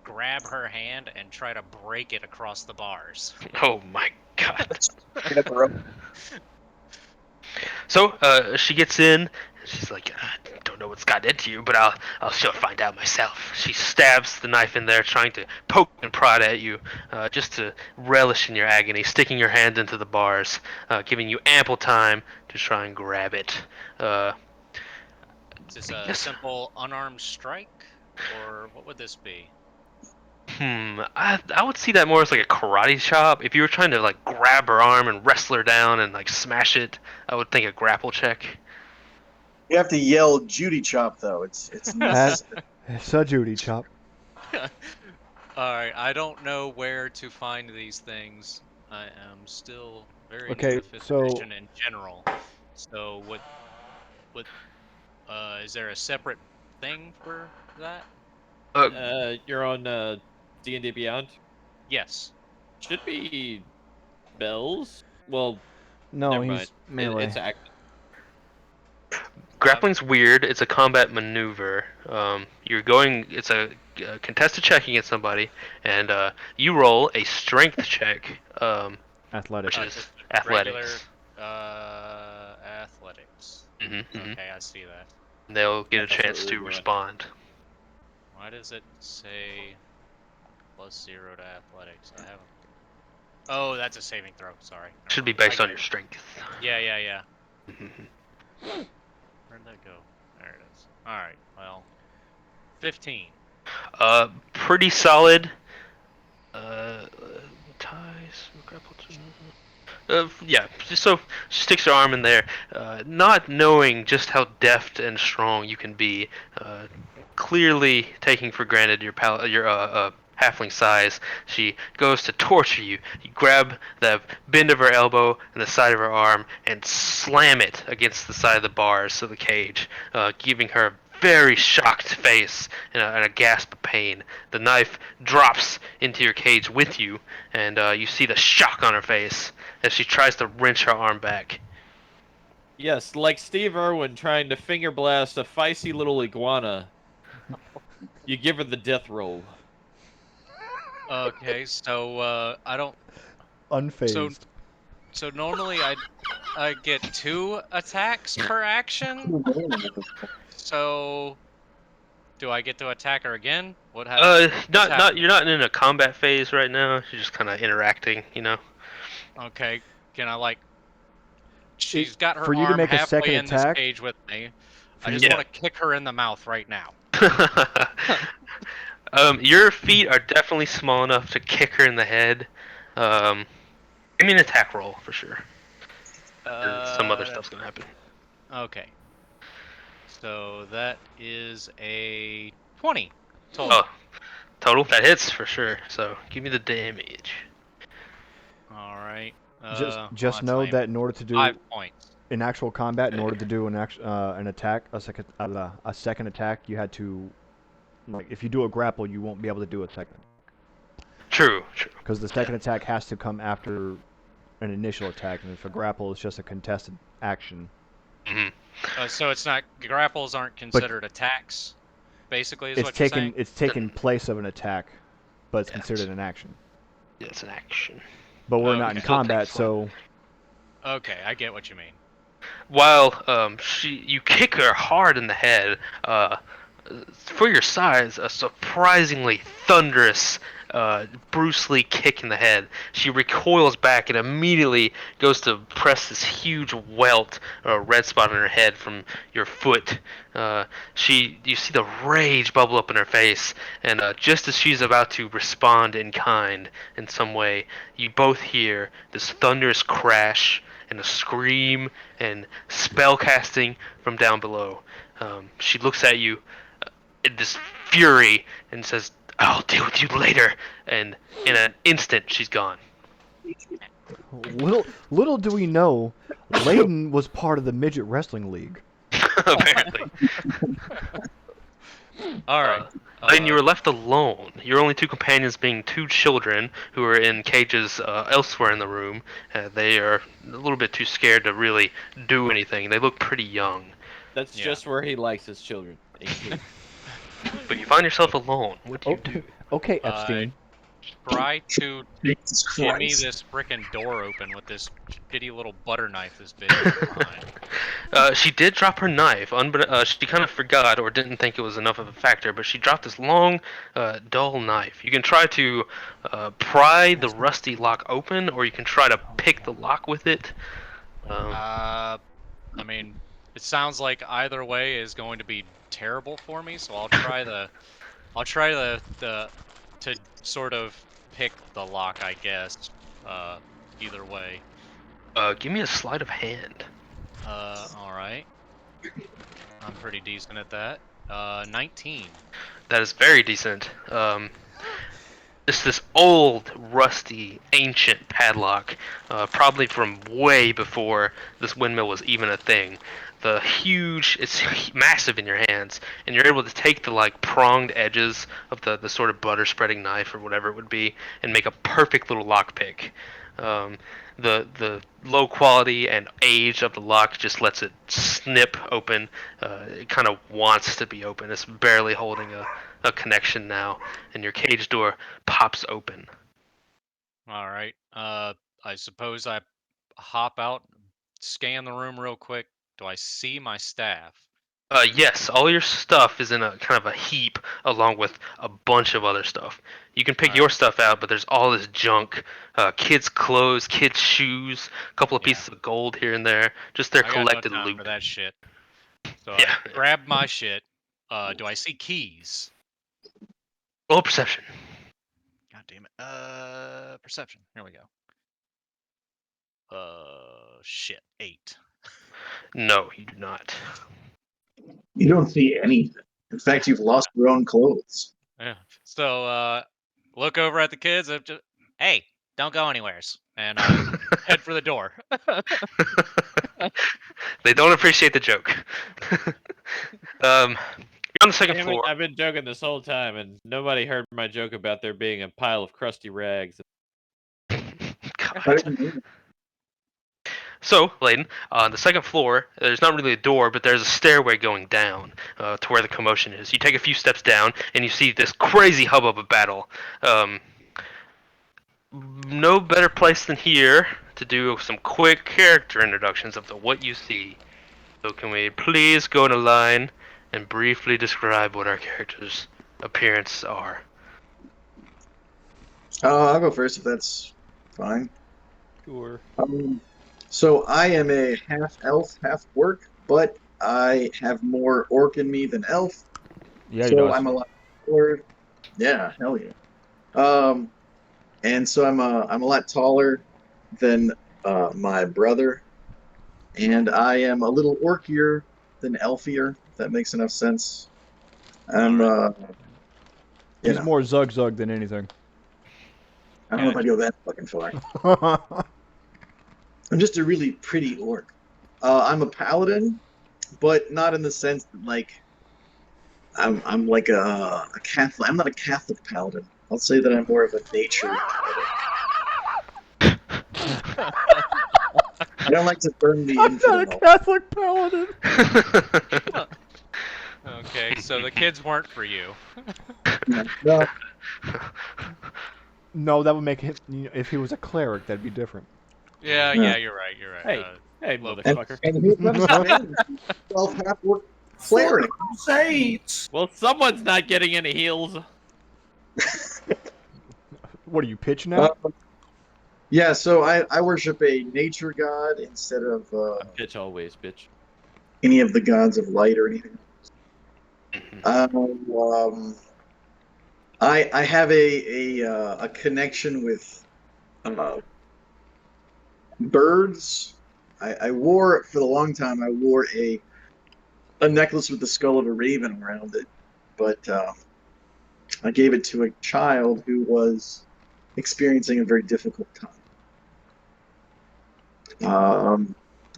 grab her hand and try to break it across the bars. Oh my god. Straight up her So she gets in. She's like, I don't know what's gotten into you, but I'll sure find out myself. She stabs the knife in there, trying to poke and prod at you, just to relish in your agony, sticking your hand into the bars, giving you ample time to try and grab it. Is this a Yes. simple unarmed strike, or what would this be? I would see that more as like a karate chop. If you were trying to like grab her arm and wrestle her down and like smash it, I would think a grapple check. You have to yell Judy Chop though. It's necessary. It's a Judy chop. Alright, I don't know where to find these things. I am still very Okay, new to 5th so- edition in general. So is there a separate thing for that? You're on D&D Beyond. Yes. Should be bells. Well, No, never he's mind. melee. It's active. Grappling's weird. It's a combat maneuver. You're going. It's a contested check against somebody, and you roll a strength check, Athletics. which is Just athletics. Regular athletics. Mm-hmm. Okay, I see that. They'll get a That's what chance we were to doing. respond. Why does it say +0 to athletics? I haven't. Oh, that's a saving throw. Sorry. Never Should be mind. I based get on your it. strength. Yeah. Mhm. Where'd that go? There it is. Alright, well. 15. Pretty solid. Ties, grapple. Yeah. So she sticks her arm in there, not knowing just how deft and strong you can be. Clearly taking for granted your halfling size. She goes to torture you. You grab the bend of her elbow and the side of her arm and slam it against the side of the bars of the cage, giving her a very shocked face and a gasp of pain. The knife drops into your cage with you, and you see the shock on her face as she tries to wrench her arm back. Yes, like Steve Irwin trying to finger blast a feisty little iguana. You give her the death roll. Okay, so I don't. So Unfazed. so normally I get 2 attacks per action. So do I get to attack her again? What's Not happening? you're not in a combat phase right now. You're just kind of interacting, you know. Okay, can I like? It, She's got for her you to arm make a second halfway in this attack, cage with me. for I you just to, want to kick her in the mouth right now. Your feet are definitely small enough to kick her in the head. Um, Give me an attack roll for sure. Or some other Uh, stuff's gonna happen. okay. So that is a 20 Oh, total. total that hits for sure. So give me the damage. All right. Well, just that's know lame. that in order to 5 points. in actual combat, in order to do an attack, a second attack, you had to, like, if you do a grapple, you won't be able to do a second, True, true. because the second attack has to come after an initial attack, and if a grapple is just a contested action. Hmm. So it's not grapples aren't considered attacks. Basically, is what you're saying. It's taken place of an attack, but it's Yes. considered an action. Yeah, it's an action. But we're not in Okay. Still combat, takes fun. so Okay, I get what you mean. While you kick her hard in the head. For your size, a surprisingly thunderous Bruce Lee kick in the head. She recoils back and immediately goes to press this huge welt or red spot on her head from your foot. You see the rage bubble up in her face, and just as she's about to respond in kind in some way, you both hear this thunderous crash and a scream and spell casting from down below. She looks at you in this fury and says, "I'll deal with you later." And in an instant, she's gone. little do we know, Layden was part of the midget wrestling league. Apparently. All right. Then you were left alone. Your only two companions being two children who are in cages elsewhere in the room. They are a little bit too scared to really do anything. They look pretty young. That's Yeah. just where he likes his children. But you find yourself alone. What do you do? Okay, Epstein. Try to Jesus jimmy Christ. this frickin' door open with this shitty little butter knife this big behind. She did drop her knife. She kind of forgot or didn't think it was enough of a factor, but she dropped this long, dull knife. You can try to pry the rusty lock open, or you can try to pick the lock with it. I mean, it sounds like either way is going to be terrible for me, so I'll try to sort of pick the lock, I guess. Either way. Give me a sleight of hand. All right. I'm pretty decent at that. 19. That is very decent. It's this old, rusty, ancient padlock, probably from way before this windmill was even a thing. It's massive in your hands, and you're able to take the like pronged edges of the sort of butter spreading knife or whatever it would be, and make a perfect little lockpick. Um, the low quality and age of the lock just lets it snip open. It kind of wants to be open. It's barely holding a connection now, and your cage door pops open. All right. I suppose I hop out, scan the room real quick. Do I see my staff? Yes, all your stuff is in a kind of a heap along with a bunch of other stuff. You can pick your Alright. stuff out, but there's all this junk. Kids' clothes, kids' shoes, a couple of Yeah. pieces of gold here and there. Just their I got no collected time loot. for that shit. So Yeah. I grab my shit. Do I see keys? Roll perception. God damn it. Perception. Here we go. Shit. 8. No, you do not. You don't see anything. In fact, you've lost your own clothes. Yeah. So look over at the kids and just, Hey, don't go anywheres. and head for the door. They don't appreciate the joke. You're on the second Damn it, floor. I've been joking this whole time, and nobody heard my joke about there being a pile of crusty rags. I God. didn't mean it. So, Layden, on the second floor, there's not really a door, but there's a stairway going down to where the commotion is. You take a few steps down, and you see this crazy hubbub of battle. No better place than here to do some quick character introductions of what you see. So can we please go in a line and briefly describe what our characters' appearances are? I'll go first if that's fine. Sure. So I am a half elf, half orc, but I have more orc in me than elf. Yeah, he So does. I'm a lot taller. Yeah, hell yeah. And so I'm a lot taller than my brother, and I am a little orkier than elfier. If that makes enough sense. I'm you He's know, more Zug Zug than anything. I don't know if I go that fucking far. I'm just a really pretty orc. I'm a paladin, but not in the sense that like I'm like a Catholic. I'm not a Catholic paladin. I'll say that I'm more of a nature paladin. I don't like to burn the I'm not a infidel. Catholic paladin. Okay, so the kids weren't for you. No, No, that would make him. You know, if he was a cleric, that'd be different. Yeah, Yeah. you're right. You're right. Hey, hey, low- motherfucker. and here comes the man, self half orc cleric. Saints. Well, someone's not getting any heals. What are you pitching at? Yeah, so I worship a nature god instead of Bitch always, bitch. any of the gods of light or anything. I have a connection with birds. I wore for a long time. I wore a necklace with the skull of a raven around it, but I gave it to a child who was experiencing a very difficult time. I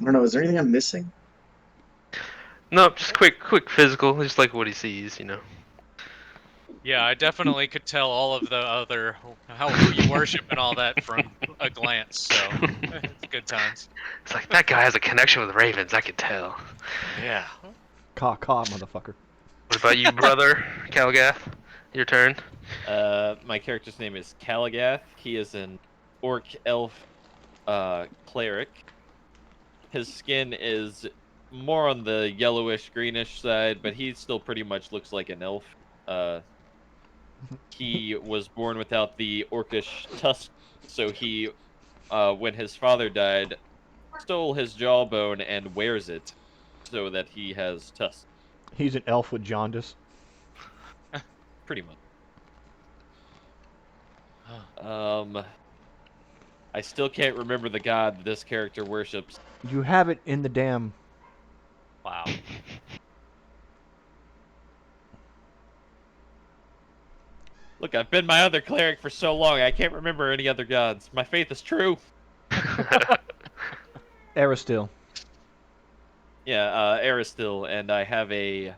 don't know. Is there anything I'm missing? No, just quick physical, just like what he sees, you know. Yeah, I definitely could tell all of the other who you worship and all that from a glance. So it's good times. It's like that guy has a connection with ravens. I can tell. Yeah. Caw, motherfucker. What about you, brother Calgath? Your turn. My character's name is Kalagath. He is an orc elf cleric. His skin is more on the yellowish greenish side, but he still pretty much looks like an elf. He was born without the orcish tusk, so he, when his father died, stole his jawbone and wears it so that he has tusks, He's an elf with jaundice. pretty much. I still can't remember the god this character worships. You have it in the damn. Wow. Look, I've been my other cleric for so long, I can't remember any other gods. My faith is true. Aristil. Yeah, Aristil, and I have a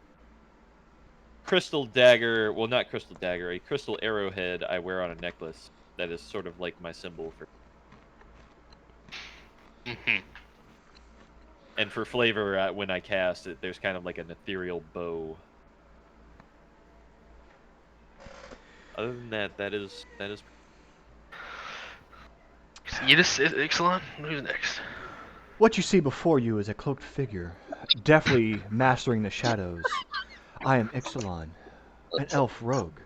crystal dagger. Well, not crystal dagger, a crystal arrowhead I wear on a necklace. That is sort of like my symbol for. And for flavor, when I cast it, there's kind of like an ethereal bow. Other than that, that is. You just Ixalan? Who's next? What you see before you is a cloaked figure, deftly mastering the shadows. I am Ixalan, an elf rogue.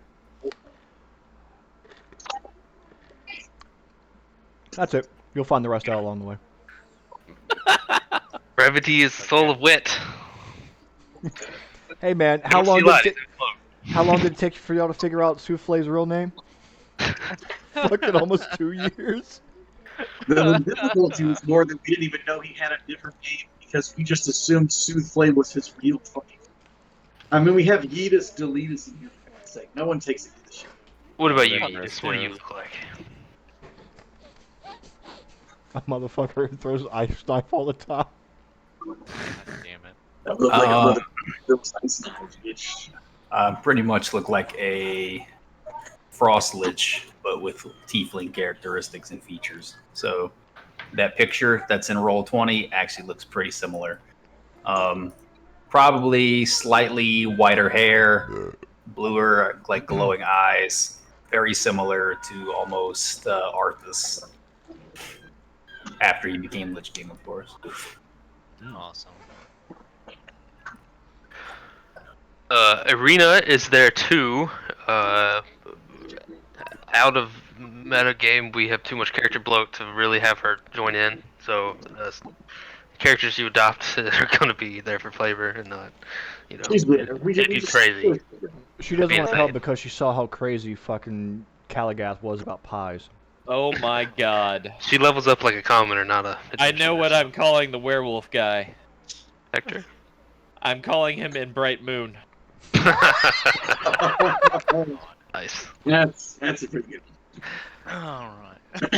That's it. You'll find the rest out along the way. Brevity is the soul of wit. Hey man, how long did it take for y'all to figure out Souffle's real name? Fucking almost 2 years. The difficulty was more that we didn't even know he had a different name because we just assumed Soothflay was his real fucking name. I mean, we have Yeetus Deletus in here, for God's sake. No one takes it to the shit. What about you, Whatever Edith? What do you it look like? A motherfucker who throws ice knife all the time. God damn it. I look like a Um, mother. Those ice knives, bitch. Pretty much look like a Frost Lich, but with tiefling characteristics and features. So that picture that's in roll 20 actually looks pretty similar. Probably slightly whiter hair, bluer, like glowing eyes. Very similar to almost Arthas after he became Lich King, of course. Awesome. Arena is there too. Out of metagame, we have too much character bloat to really have her join in. So characters you adopt are going to be there for flavor and not, She's weird. We it'd be just crazy. She doesn't Be want to help insane. because she saw how crazy fucking Caligath was about pies. Oh my god. She levels up like a commoner, not a. I know what I'm calling the werewolf guy. Hector. I'm calling him in Bright Moon. Nice. That's a pretty good one. All right.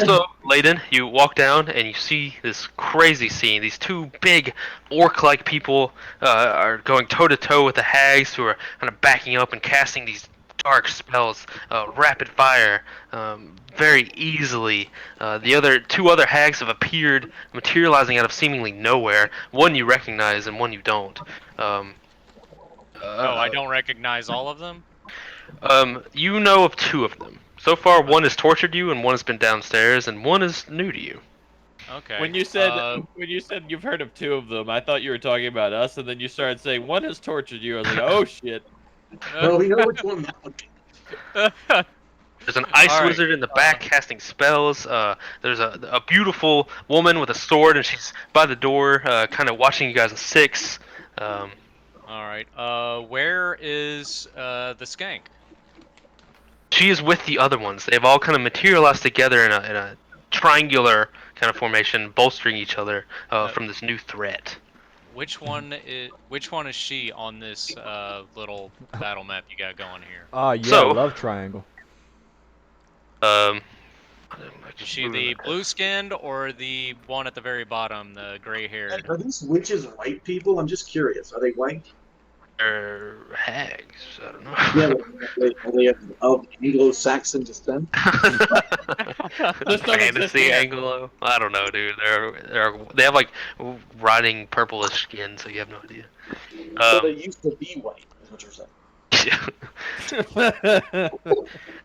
So, Layden, you walk down and you see this crazy scene. These two big orc-like people are going toe-to-toe with the hags who are kind of backing up and casting these dark spells, rapid fire, very easily. The two other hags have appeared, materializing out of seemingly nowhere. One you recognize and one you don't. I don't recognize all of them? You know of two of them. So far, one has tortured you, and one has been downstairs, and one is new to you. Okay. When you said you've heard of two of them, I thought you were talking about us, and then you started saying one has tortured you. I was like, oh shit. Well, we know which one that would be. There's an ice All right, wizard in the back casting spells. There's a beautiful woman with a sword, and she's by the door, kind of watching you guys in six. All right. Where is the skank? She is with the other ones. They've all kind of materialized together in a triangular kind of formation, bolstering each other from this new threat. Which one is she on this little battle map you got going here? Yeah, So- love triangle. Um, Is she the blue skinned or the one at the very bottom, the gray haired? Are these witches white people? I'm just curious. Are they white? They're hags. I don't know. Yeah, are they of Anglo-Saxon descent? There's no Fantasy existing- Anglo. I don't know, dude. They have like rotting purplish skin, so you have no idea. So they used to be white, is what you're saying.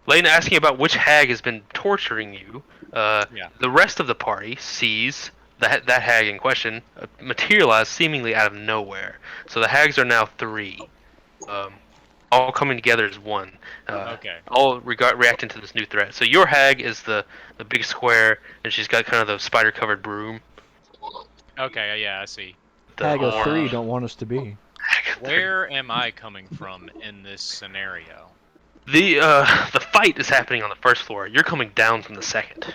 Lane asking about which hag has been torturing you. Yeah. The rest of the party sees that hag in question materialize seemingly out of nowhere. So the hags are now three, all coming together as one. Okay. All reacting to this new threat. So your hag is the big square, and she's got kind of the spider-covered broom. Okay, yeah, I see. The Hag of horn. 3 don't want us to be. Hag of Three. Where am I coming from in this scenario? The fight is happening on the first floor. You're coming down from the second.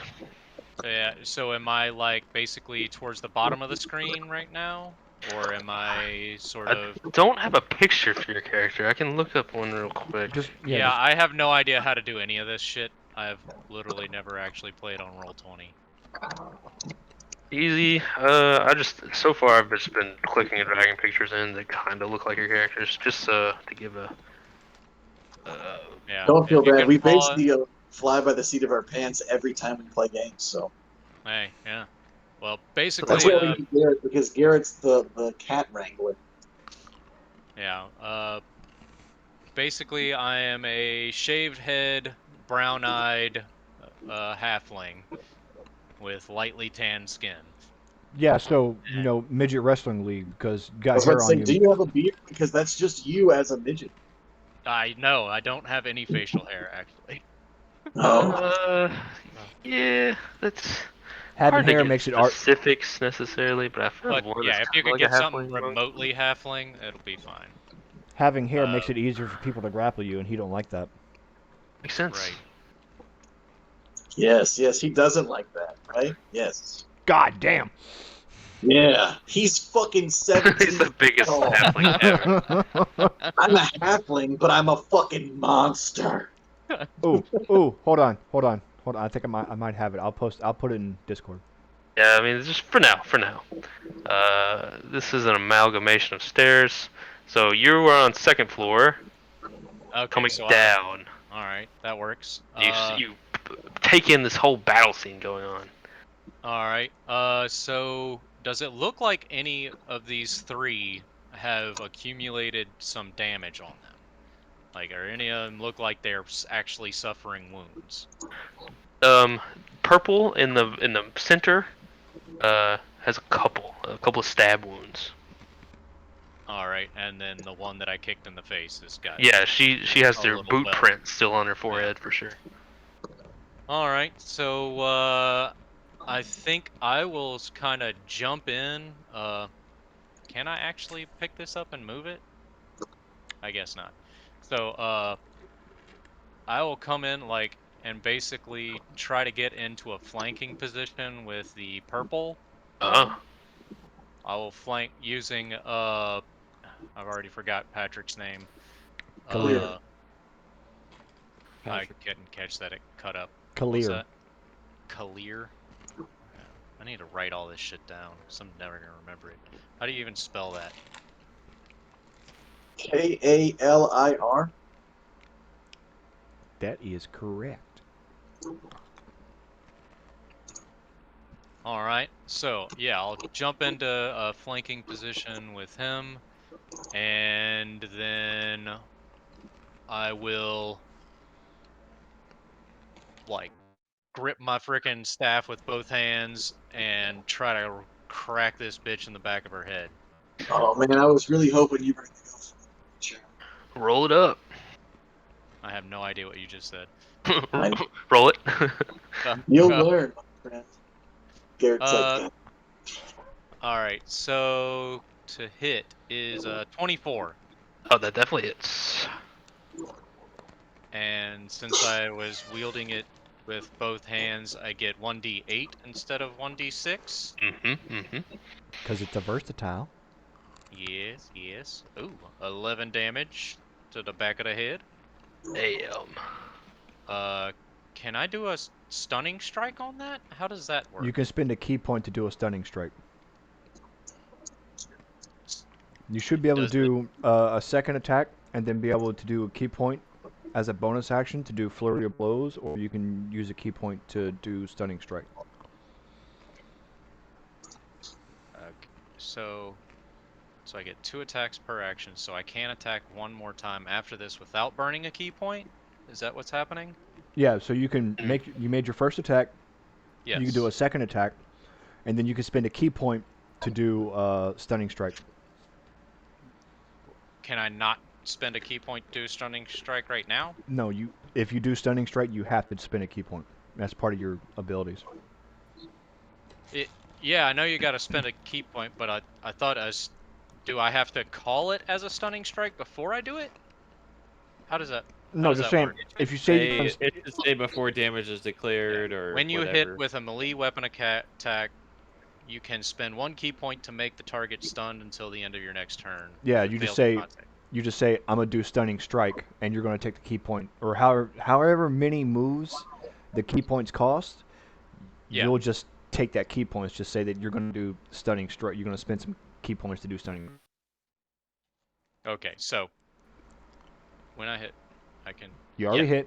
Yeah, so am I like basically towards the bottom of the screen right now? Or am I sort I of... don't have a picture for your character. I can look up one real quick. Just Yeah, I have no idea how to do any of this shit. I've literally never actually played on Roll20. Easy. So far I've just been clicking and dragging pictures in that kind of look like your characters, just to give a. Yeah. Don't feel if you bad. can We follow- basically fly by the seat of our pants every time we play games, so. Hey, yeah. Well, basically, That's why we need Garrett, because Garrett's the cat wrangler. yeah. Basically, I am a shaved head, brown-eyed halfling with lightly tanned skin. Yeah, so, midget wrestling league, because you I got was hair about to on say, do you. you have a beard? Because that's just you as a midget. I don't have any facial hair, actually. Oh. Yeah, that's Having hard to hair get makes it specifics necessarily, but I feel But one yeah, is if you kinda could like get a something halfling. remotely halfling, it'll be fine. Having hair makes it easier for people to grapple you, and he don't like that. Makes sense. Right. Yes, he doesn't like that, right? Yes. God damn. Yeah, he's fucking 17 He's the biggest tall. halfling ever. I'm a halfling, but I'm a fucking monster. Ooh, hold on. I think I might have it. I'll put it in Discord. Yeah, I mean, just for now. This is an amalgamation of stairs. So you were on second floor, Okay, coming so down. all right, that works. You take in this whole battle scene going on. All right. So does it look like any of these three have accumulated some damage on them? Like, are any of them look like they're actually suffering wounds? Purple in the center has a couple of stab wounds. All right, and then the one that I kicked in the face has got Yeah, she has a their little boot welt. print still on her forehead for sure. All right, so I think I will kind of jump in. Can I actually pick this up and move it? I guess not. So I will come in and basically try to get into a flanking position with the purple. Oh, I will flank using I've already forgot Patrick's name. Kalir. I Patrick. couldn't catch that. It cut up. What was Kalir. that? Kalir? Okay. I need to write all this shit down, because I'm never going to remember it. How do you even spell that? Kalir. That is correct. Alright, so, yeah, I'll jump into a flanking position with him, and then I will, grip my frickin' staff with both hands and try to crack this bitch in the back of her head. Oh man, I was really hoping you were going to go for the chair. roll it up. I have no idea what you just said. Roll it. You'll learn, my friend. Garrett's like that. Alright, so to hit is 24. Oh, that definitely hits. And since I was wielding it with both hands, I get 1d8 instead of 1d6. Because it's a versatile. Yes, yes. Ooh, 11 damage to the back of the head. Damn. Can I do a stunning strike on that? How does that work? You can spend a key point to do a stunning strike. You should be able to do a second attack and then be able to do a key point as a bonus action to do flurry of blows, or you can use a key point to do stunning strike. Okay, so I get 2 attacks per action, so I can attack one more time after this without burning a key point? Is that what's happening? Yeah, so you can you made your first attack. Yes. You can do a second attack, and then you can spend a key point to do stunning strike. Can I not spend a key point to do stunning strike right now? No, if you do stunning strike, you have to spend a key point. That's part of your abilities. Yeah, I know you got to spend a key point, but I thought do I have to call it as a stunning strike before I do it? How does that? No, just saying. Work? If you say It should say before damage is declared or when you whatever. hit with a melee weapon attack, you can spend 1 key point to make the target stunned until the end of your next turn. Yeah, you just say I'm gonna do stunning strike, and you're gonna take the key point, or however many moves the key points cost. Yeah. You'll just take that key points. Just say that you're gonna do stunning strike. You're gonna spend some key points to do stunning. Okay, so when I hit, I can. You already hit.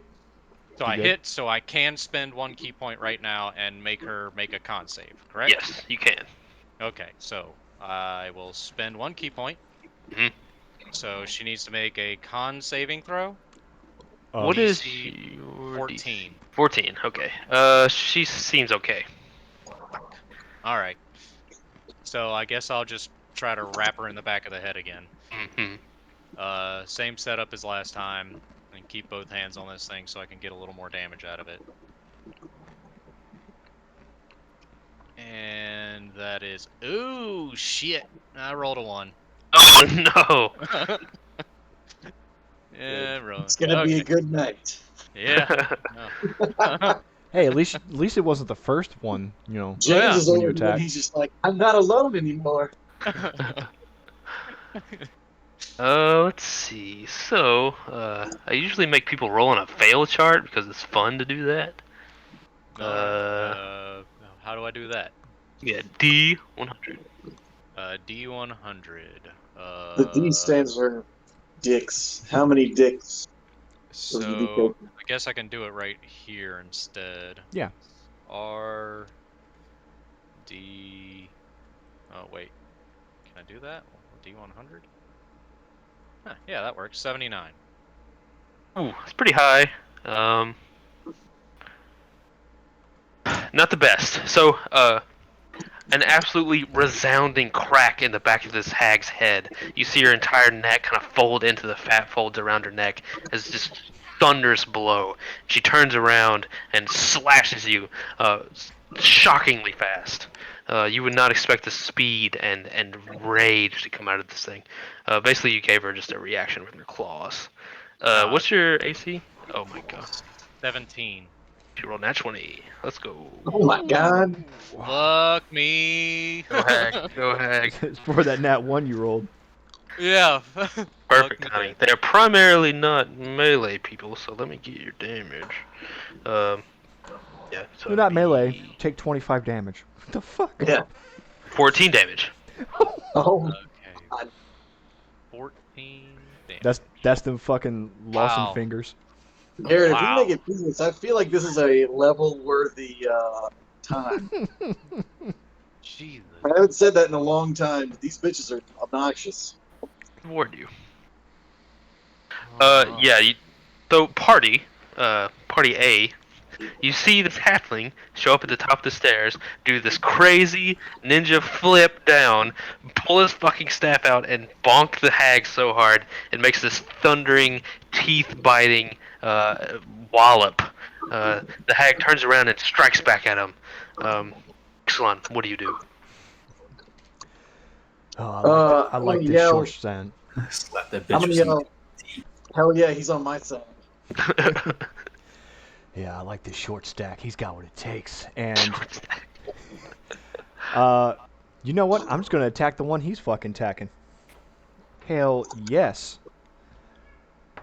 So I hit, so I can spend 1 key point right now and make her make a con save, correct? Yes, you can. Okay, so I will spend 1 key point. So she needs to make a con saving throw. What is DC your 14? 14. Okay. She seems okay. All right. So I guess I'll just try to wrap her in the back of the head again. Same setup as last time, and keep both hands on this thing so I can get a little more damage out of it. And that is, ooh, shit! I rolled a 1. Oh no! Yeah, rolling. It's gonna be a good night. Yeah. Hey, at least it wasn't the first one. You know. James is when you over here. attack. He's just like, I'm not alone anymore. Let's see. So, I usually make people roll on a fail chart because it's fun to do that. How do I do that? Yeah, D100. D100. The D stands for dicks. How many dicks will you be So taking? I guess I can do it right here instead. Yeah. R D. Oh wait, can I do that? D100. Huh, yeah, that works. 79. Ooh, it's pretty high. Not the best. So, an absolutely resounding crack in the back of this hag's head. You see her entire neck kind of fold into the fat folds around her neck as just thunderous blow. She turns around and slashes you, shockingly fast. You would not expect the speed and rage to come out of this thing. Basically, you gave her just a reaction with your claws. What's your AC? Oh my god. 17. She rolled nat 20. Let's go. Oh my god. Fuck me. Go Hag. Go Hag. It's for that nat 1 you rolled. Yeah. Perfect Fuck me timing. dead. They're primarily not melee people, so let me get your damage. Um, yeah, so They're not it'd melee. be Take 25 damage. What the fuck? Yeah. 14 damage. Oh, Okay. God. 14 damage. That's them fucking Lawson Wow. fingers. Garrett, if we Wow. make it business, I feel like this is a level-worthy time. Jesus. I haven't said that in a long time, but these bitches are obnoxious. Reward you. Alright. Yeah. So party A. You see this halfling show up at the top of the stairs, do this crazy ninja flip down, pull his fucking staff out, and bonk the hag so hard it makes this thundering, teeth-biting wallop. The hag turns around and strikes back at him. Exelon, what do you do? Oh, I I'm like gonna this yell. short stand. Slap that I'm bitch gonna with some yell. Hell yeah, he's on my side. Yeah, I like this short stack. He's got what it takes. And you know what? I'm just gonna attack the one he's fucking attacking. Hell yes.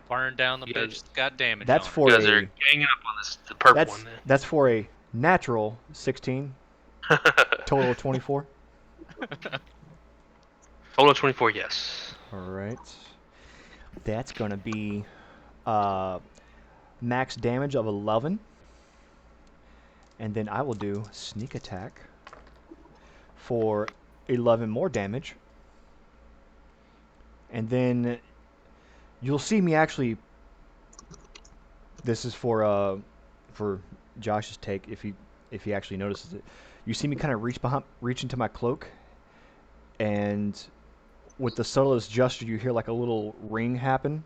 Burn down the You guys- bitch that's got damage That's on her. for You guys are a ganging up on the purple one. that's for a natural 16. Then. Total of 24. Total 24, yes. All right. That's gonna be max damage of 11, and then I will do sneak attack for 11 more damage, and then you'll see me actually. This is for Josh's take if he actually notices it. You see me kind of reach into my cloak, and with the subtlest gesture, you hear like a little ring happen,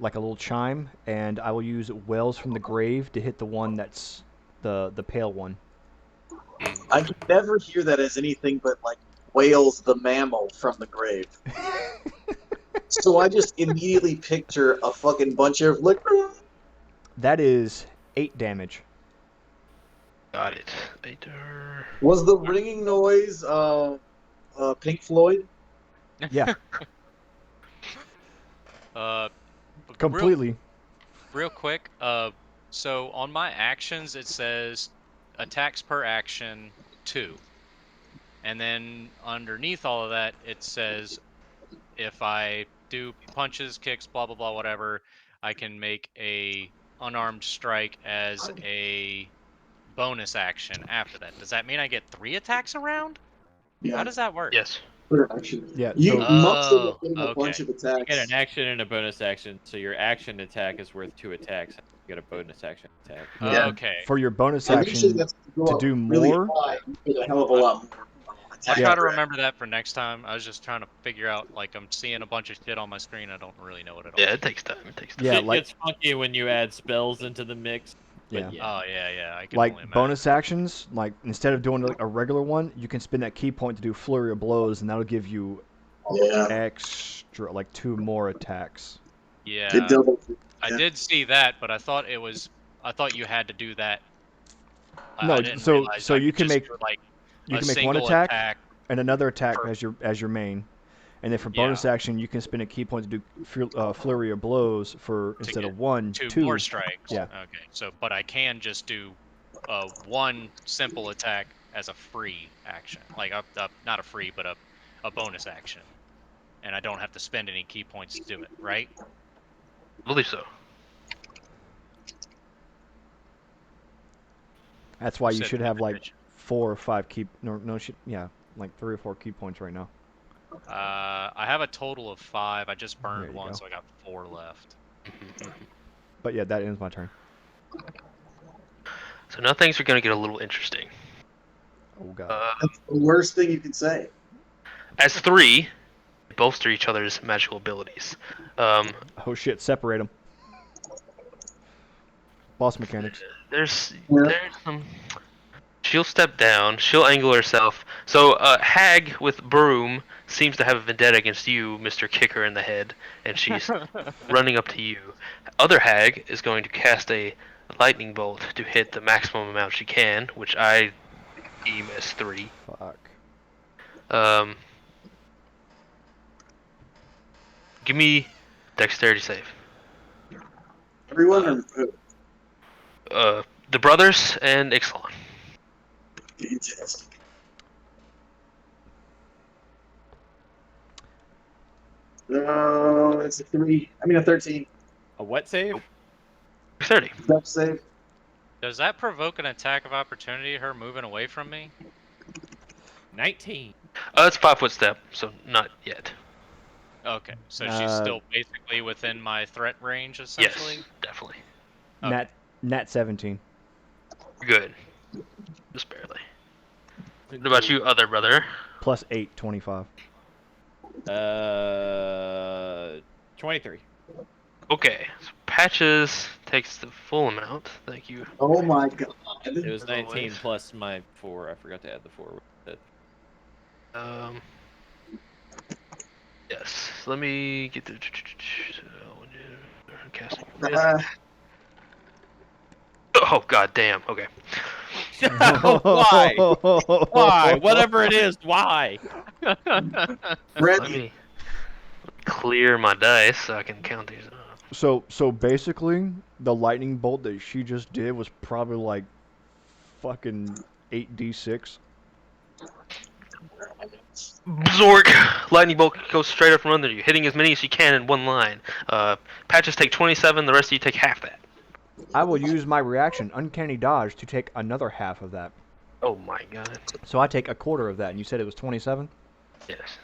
like a little chime, and I will use Wells from the Grave to hit the one that's the pale one. I can never hear that as anything but like Whales the mammal from the grave. So I just immediately picture a fucking bunch of like. That is 8 damage. Got it. Later. Was the ringing noise Pink Floyd? Yeah, Uh, completely. real quick. So on my actions it says attacks per action 2, and then underneath all of that it says if I do punches, kicks, blah blah blah, whatever, I can make a unarmed strike as a bonus action after that. Does that mean I get 3 attacks around? How Yeah, does that work? Yes. action. Yeah, You so must end up getting a Okay. bunch of You attacks. get an action and a bonus action, so your action attack is worth 2 attacks. You get a bonus action attack. Yeah. Okay. for your bonus And usually action that's to go up do really more, high, you get a hell of a lot more. I'll Yeah. try to remember that for next time. I was just trying to figure out, like, I'm seeing a bunch of shit on my screen. I don't really know what it all Yeah, is. it takes time. It takes time. Yeah, It like- gets funky when you add spells into the mix. But Yeah. Oh, yeah, I can like only imagine. bonus actions, like instead of doing like a regular one, you can spend that key point to do flurry of blows, and that'll give you Yeah, extra like 2 more attacks. Yeah, it doubles. I yeah. did see that, but I thought you had to do that. No, I didn't so- realize so I you could can just make- do, like, You a can make one single attack and another attack per- as your main, And then for bonus action, you can spend a key point to do flurry of blows for instead of 1, 2 more strikes. Yeah. Okay. So, but I can just do one simple attack as a free action, like not a free, but a bonus action, and I don't have to spend any key points to do it, right? I believe so. That's why you Said should have like bitch. 4 or 5 key. Like 3 or 4 key points right now. I have a total of 5. I just There burned you one, go. so I got 4 left. But yeah, that ends my turn. So now things are going to get a little interesting. Oh god. That's the worst thing you can say. As 3, they bolster each other's magical abilities. Oh shit! Separate them. Boss mechanics. There's some. She'll step down. She'll angle herself. So Hag with broom seems to have a vendetta against you, Mr. Kicker in the head, and she's running up to you. Other Hag is going to cast a lightning bolt to hit the maximum amount she can, which I deem as 3. Fuck. Give me dexterity save. Everyone The brothers and Ixalan. fantastic. No, it's a 3. I mean a 13. A what save? 30. Dex save. Does that provoke an attack of opportunity? Her moving away from me? 19. It's 5-foot step, so not yet. Okay, so she's still basically within my threat range, essentially. Yes, definitely. Okay. Nat 17. Good. Just barely. What about you, other brother? Plus 8, 25. 23. Okay, so Patches takes the full amount. Thank you. Oh my god. It was As 19 always. plus my 4. I forgot to add the 4 with it. Yes. Let me get the casting. Oh god damn. Okay. Why? Why? Whatever it is, why? Brett, Let me clear my dice so I can count these up. So basically, the lightning bolt that she just did was probably like fucking 8d6. Zork! Lightning bolt goes straight up from under you, hitting as many as you can in one line. Patches take 27, the rest of you take half that. I will use my reaction, Uncanny Dodge, to take another half of that. Oh my god. So I take a quarter of that, and you said it was 27? Yes.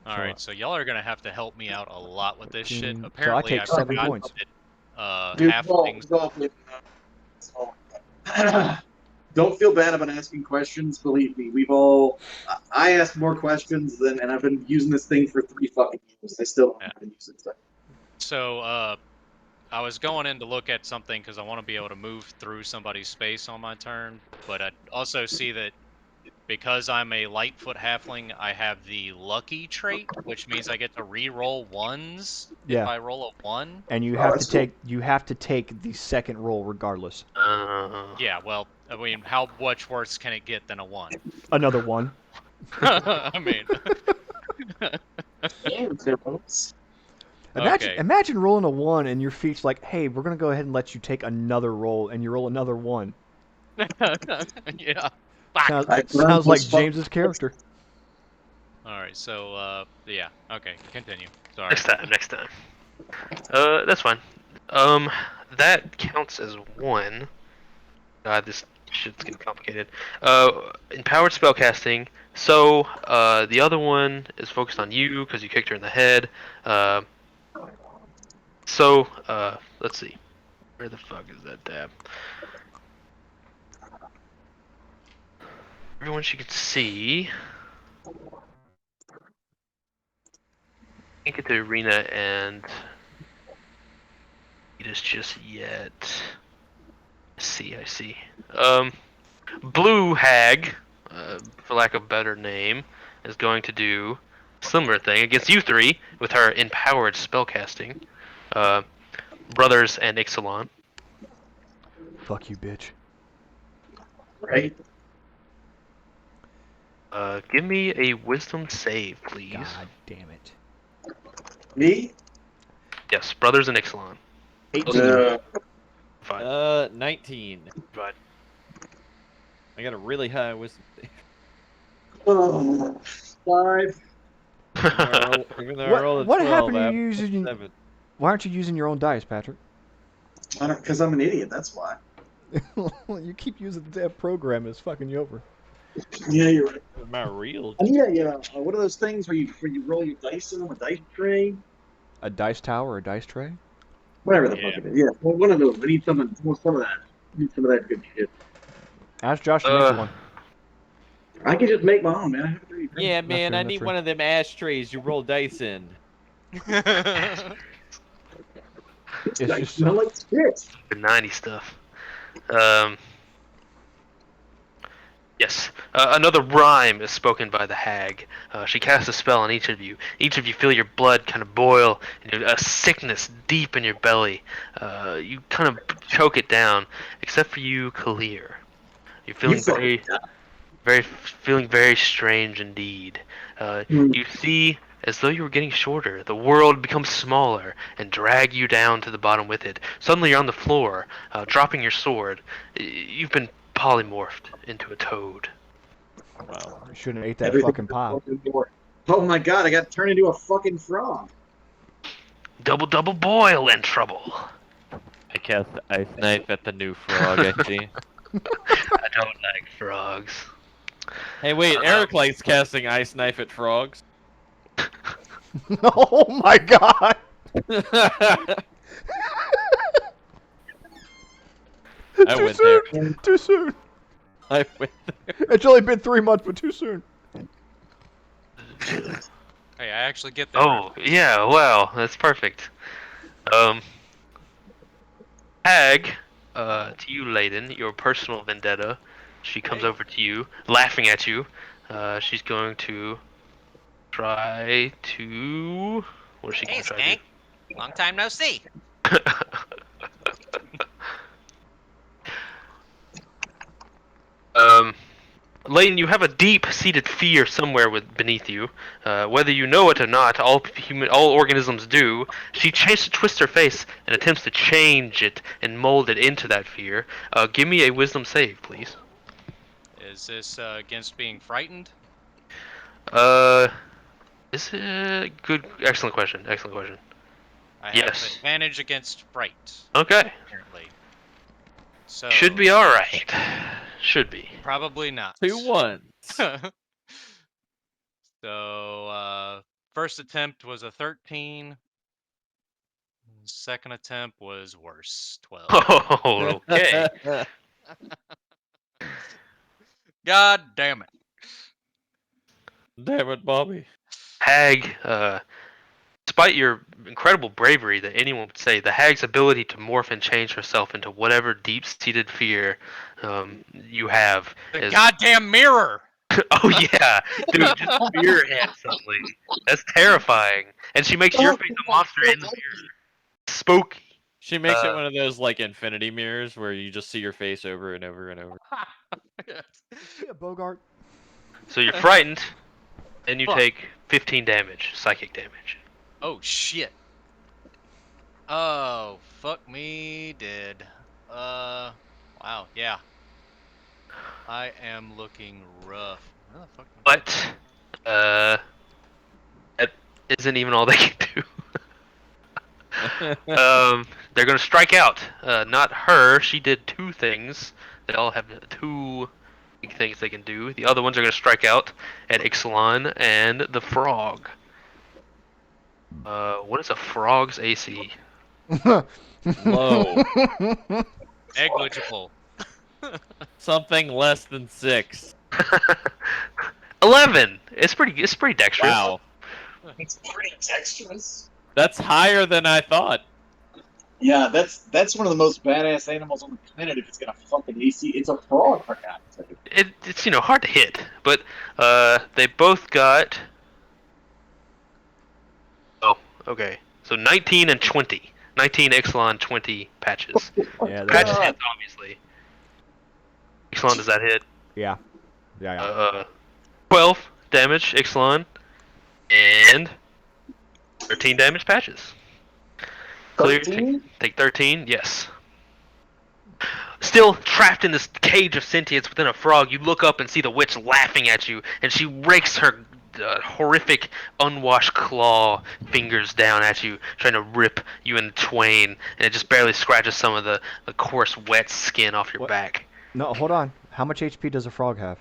Alright, so y'all are gonna have to help me out a lot with this shit. 15. So I Apparently, take 7 forgot points. that, dude, halflings. don't feel bad about asking questions. Believe me, I asked more questions and I've been using this thing for 3 fucking years. I still don't know how to use it. So, I was going in to look at something because I want to be able to move through somebody's space on my turn, but I also see that because I'm a Lightfoot halfling, I have the lucky trait, which means I get to re-roll ones if Yeah. I roll a 1. And you Oh, have to that's cool. take the second roll regardless. Yeah, well, I mean, how much worse can it get than a 1? Another 1. I mean, okay. Imagine rolling a 1 and your feet's like, hey, we're gonna go ahead and let you take another roll, and you roll another 1. Yeah. Sounds like James's character. All right, so yeah, okay, continue. Sorry. Next time. That's fine. That counts as 1. God, this shit's getting complicated. Empowered spellcasting. So, the other one is focused on you because you kicked her in the head. Let's see. Where the fuck is that tab? Everyone she can see. Can't get the arena and it is just yet. I see. Blue Hag, for lack of a better name, is going to do a similar thing against you 3 with her empowered spellcasting. Brothers and Ixalan. Fuck you, bitch. Right? Give me a wisdom save, please. God damn it. Me? Yes, brothers and Ixalan. 18. Fine. 19. Fine. I got a really high wisdom save. 5. Even though I rolled a What 12, happened to I you have a using? 7. Why aren't you using your own dice, Patrick? Because I'm an idiot, that's why. You keep using the damn program. It's fucking you over. Yeah, you're right. Am I real? I need one of those things where you roll your dice in on a dice tray. A dice tower or a dice tray? Whatever the fuck it is. Yeah, well, one of those. I need some of that. I need some of that good shit. Ask Josh to make you one. I can just make my own, man. I have a 3D printer. Yeah, That's man, fair, I that's need fair. one of them ashtrays you roll dice in. It's I just smell like shit. The 90 stuff. Yes. Another rhyme is spoken by the hag. She casts a spell on each of you. Each of you feel your blood kind of boil, and a sickness deep in your belly. You kind of choke it down, except for you, Kalir. You're feeling feeling very strange indeed. You see, as though you were getting shorter, the world becomes smaller and drag you down to the bottom with it. Suddenly you're on the floor, dropping your sword. You've been polymorphed into a toad. Wow. you shouldn't have ate that Everything fucking pie. Oh my god, I got turned into a fucking frog. Double boil and trouble. I cast the ice knife at the new frog, I see. I don't like frogs. Hey, wait, Eric likes casting ice knife at frogs. Oh my god! I Too went soon! there. Too soon! I went there. It's only been 3 months, but too soon. Hey, I actually get that. Oh, yeah, well, that's perfect. Hag, to you, Layden, your personal vendetta. She comes over to you, laughing at you. She's going to try to... What is she Hey, going to try Skank. Long time no see. to do? Layden, you have a deep-seated fear somewhere beneath you. Whether you know it or not, all organisms do. She twists her face and attempts to change it and mold it into that fear. Give me a wisdom save, please. Is this against being frightened? Is it good? Excellent question. Excellent question. I have Yes. advantage against fright, Okay. apparently. So Should be all right. Should be. probably not. 2 1s. So first attempt was a 13. Second attempt was worse, 12. Oh, okay. God damn it. Damn it, Bobby. Hag, despite your incredible bravery that anyone would say, the hag's ability to morph and change herself into whatever deep-seated fear you have The is... goddamn mirror. Oh yeah, dude, just spearhead suddenly. That's terrifying. And she makes your face a monster in the mirror. Spooky. She makes it one of those, like, infinity mirrors where you just see your face over and over and over. Yeah, Bogart. So you're frightened, and you Fuck. take 15 damage, psychic damage. Oh shit. Oh, fuck me dead. Wow, yeah. I am looking rough. Where the fuck? But that isn't even all they can do. They're gonna strike out. Not her. She did 2 things. They all have 2 big things they can do. The other ones are gonna strike out at Ixalan and the frog. What is a frog's AC? Low. Negligible. Something less than 6. 11. It's pretty dexterous. Wow. It's pretty dexterous. That's higher than I thought. Yeah, that's one of the most badass animals on the planet if it's got a fucking AC. It's a frog, for God's sake. It's hard to hit, but they both got... Oh, okay. So 19 and 20. 19 Ixalan, 20 patches. Yeah, Patches that, hits, obviously. Ixalan, does that hit? yeah. Yeah, yeah. 12 damage, Ixalan, and 13 damage, Patches. Clear, 13? take 13, yes. Still trapped in this cage of sentience within a frog, you look up and see the witch laughing at you, and she rakes her horrific, unwashed claw fingers down at you, trying to rip you in twain, and it just barely scratches some of the coarse, wet skin off your What? back. No, hold on. How much HP does a frog have?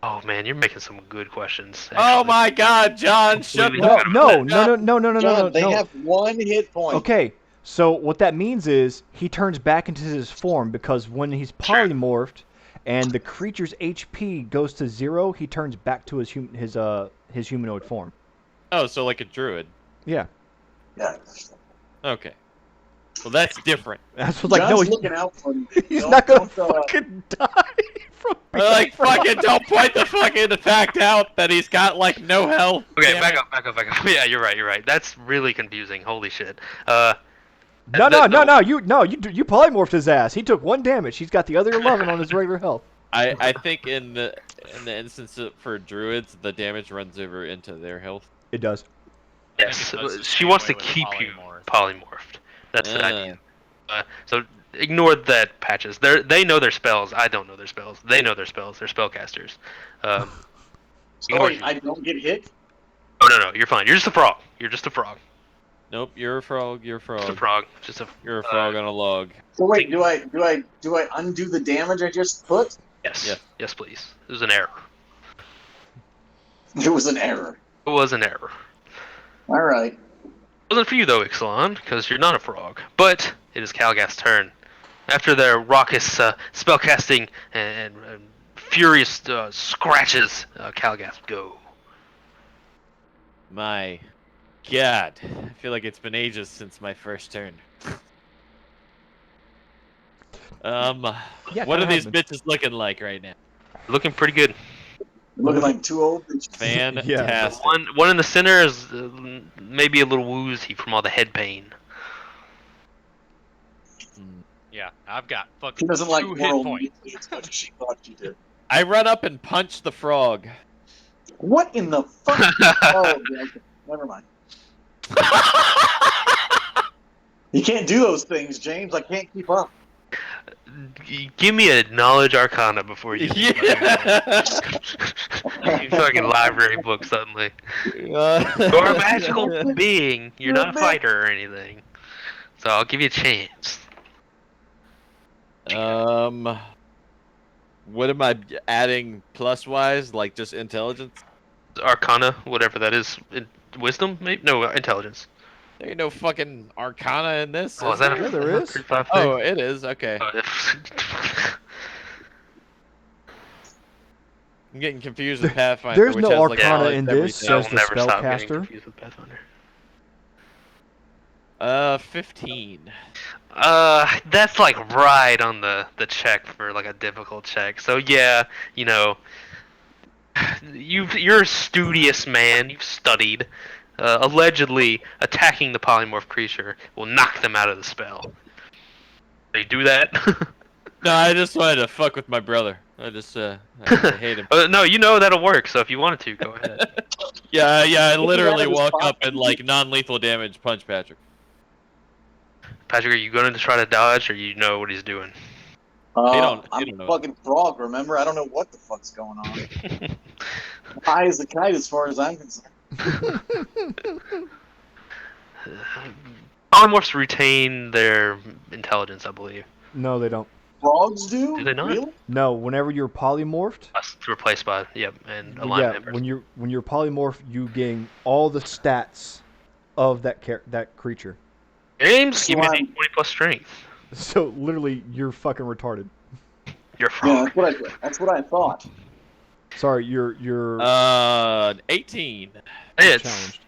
Oh man, you're making some good questions. Oh Actually. my God, John! Shut Completely the No, fuck no, no, no, up. no, no, no, no, John, no, they no. have 1 hit point. Okay, so what that means is he turns back into his form because when he's polymorphed and the creature's HP goes to 0, he turns back to his humanoid form. Oh, so like a druid. Yeah. Yeah. Okay. Well, that's different. That's what's like, John's no, looking out for me. he's Don't- not gonna don't, fucking die from being Like, a frog. fucking don't point the fucking fact out that he's got, like, no health. Okay, Damn back it. up. Yeah, you're right. That's really confusing. Holy shit. No, you polymorphed his ass. He took 1 damage. He's got the other 11 on his regular health. I think in the instance for druids, the damage runs over into their health. It does. Yes, it does the she same wants way to with keep you polymorph. polymorphed. That's the Uh. idea. So ignore that, Patches. They know their spells. I don't know their spells. They know their spells. They're spellcasters. So Ignore wait, you. I don't get hit? Oh no, you're fine. You're just a frog. You're just a frog. Nope, you're a frog. You're a Just a frog. frog. Just a. You're a frog on a log. So wait, do I undo the damage I just put? Yes. Yeah. Yes, please. It was an error. It was an error. It was an error. All right. It wasn't for you though, Ixalan, because you're not a frog. But it is Calgast's turn. After their raucous spellcasting and furious scratches, Calgast go. My God, I feel like it's been ages since my first turn. Yeah, What are kinda these happened. bitches looking like right now? Looking pretty good. Looking like 2 old bitches. Fantastic. One in the center is maybe a little woozy from all the head pain. Yeah, I've got She fucking doesn't like 2 hit moral points. meat as much as she thought she did. I run up and punch the frog. What in the fuck? Oh, yeah, okay. Never mind. You can't do those things, James. I can't keep up. Give me a knowledge arcana before you. Yeah. You fucking library book suddenly. You're a magical being. You're not a fighter or anything. So I'll give you a chance. What am I adding plus wise? Like just intelligence? Arcana, whatever that is. Wisdom? Maybe? No, intelligence. There ain't no fucking arcana in this. Oh, is that a Yeah, there is. 35 thing? Oh, it is. Okay. I'm getting confused with Pathfinder. There's which no has, like, arcana knowledge in everything. this, I will says the never stop getting spellcaster. confused with Pathfinder. 15. That's like right on the check for like a difficult check. So yeah, you know, you're a studious man. You've studied. Allegedly, attacking the polymorph creature will knock them out of the spell. They do that? No, I just wanted to fuck with my brother. I hate him. No, you know that'll work. So if you wanted to, go ahead. Yeah, I literally out of his walk up pocket. and like non-lethal damage punch Patrick. Patrick, are you going to try to dodge, or you know what he's doing? don't I'm know. a fucking frog, remember? I don't know what the fuck's going on. High as a kite as far as I'm concerned. Polymorphs retain their intelligence, I believe. No, they don't. Frogs do? Do they not? Really? No, whenever you're polymorphed, Replaced by and yeah, alignment members. when you're polymorphed, you gain all the stats of that creature. James, give me Slime. an 20 plus strength. So literally, you're fucking retarded. You're a Yeah, frog. that's what I thought. Sorry, you're 18. It's challenged.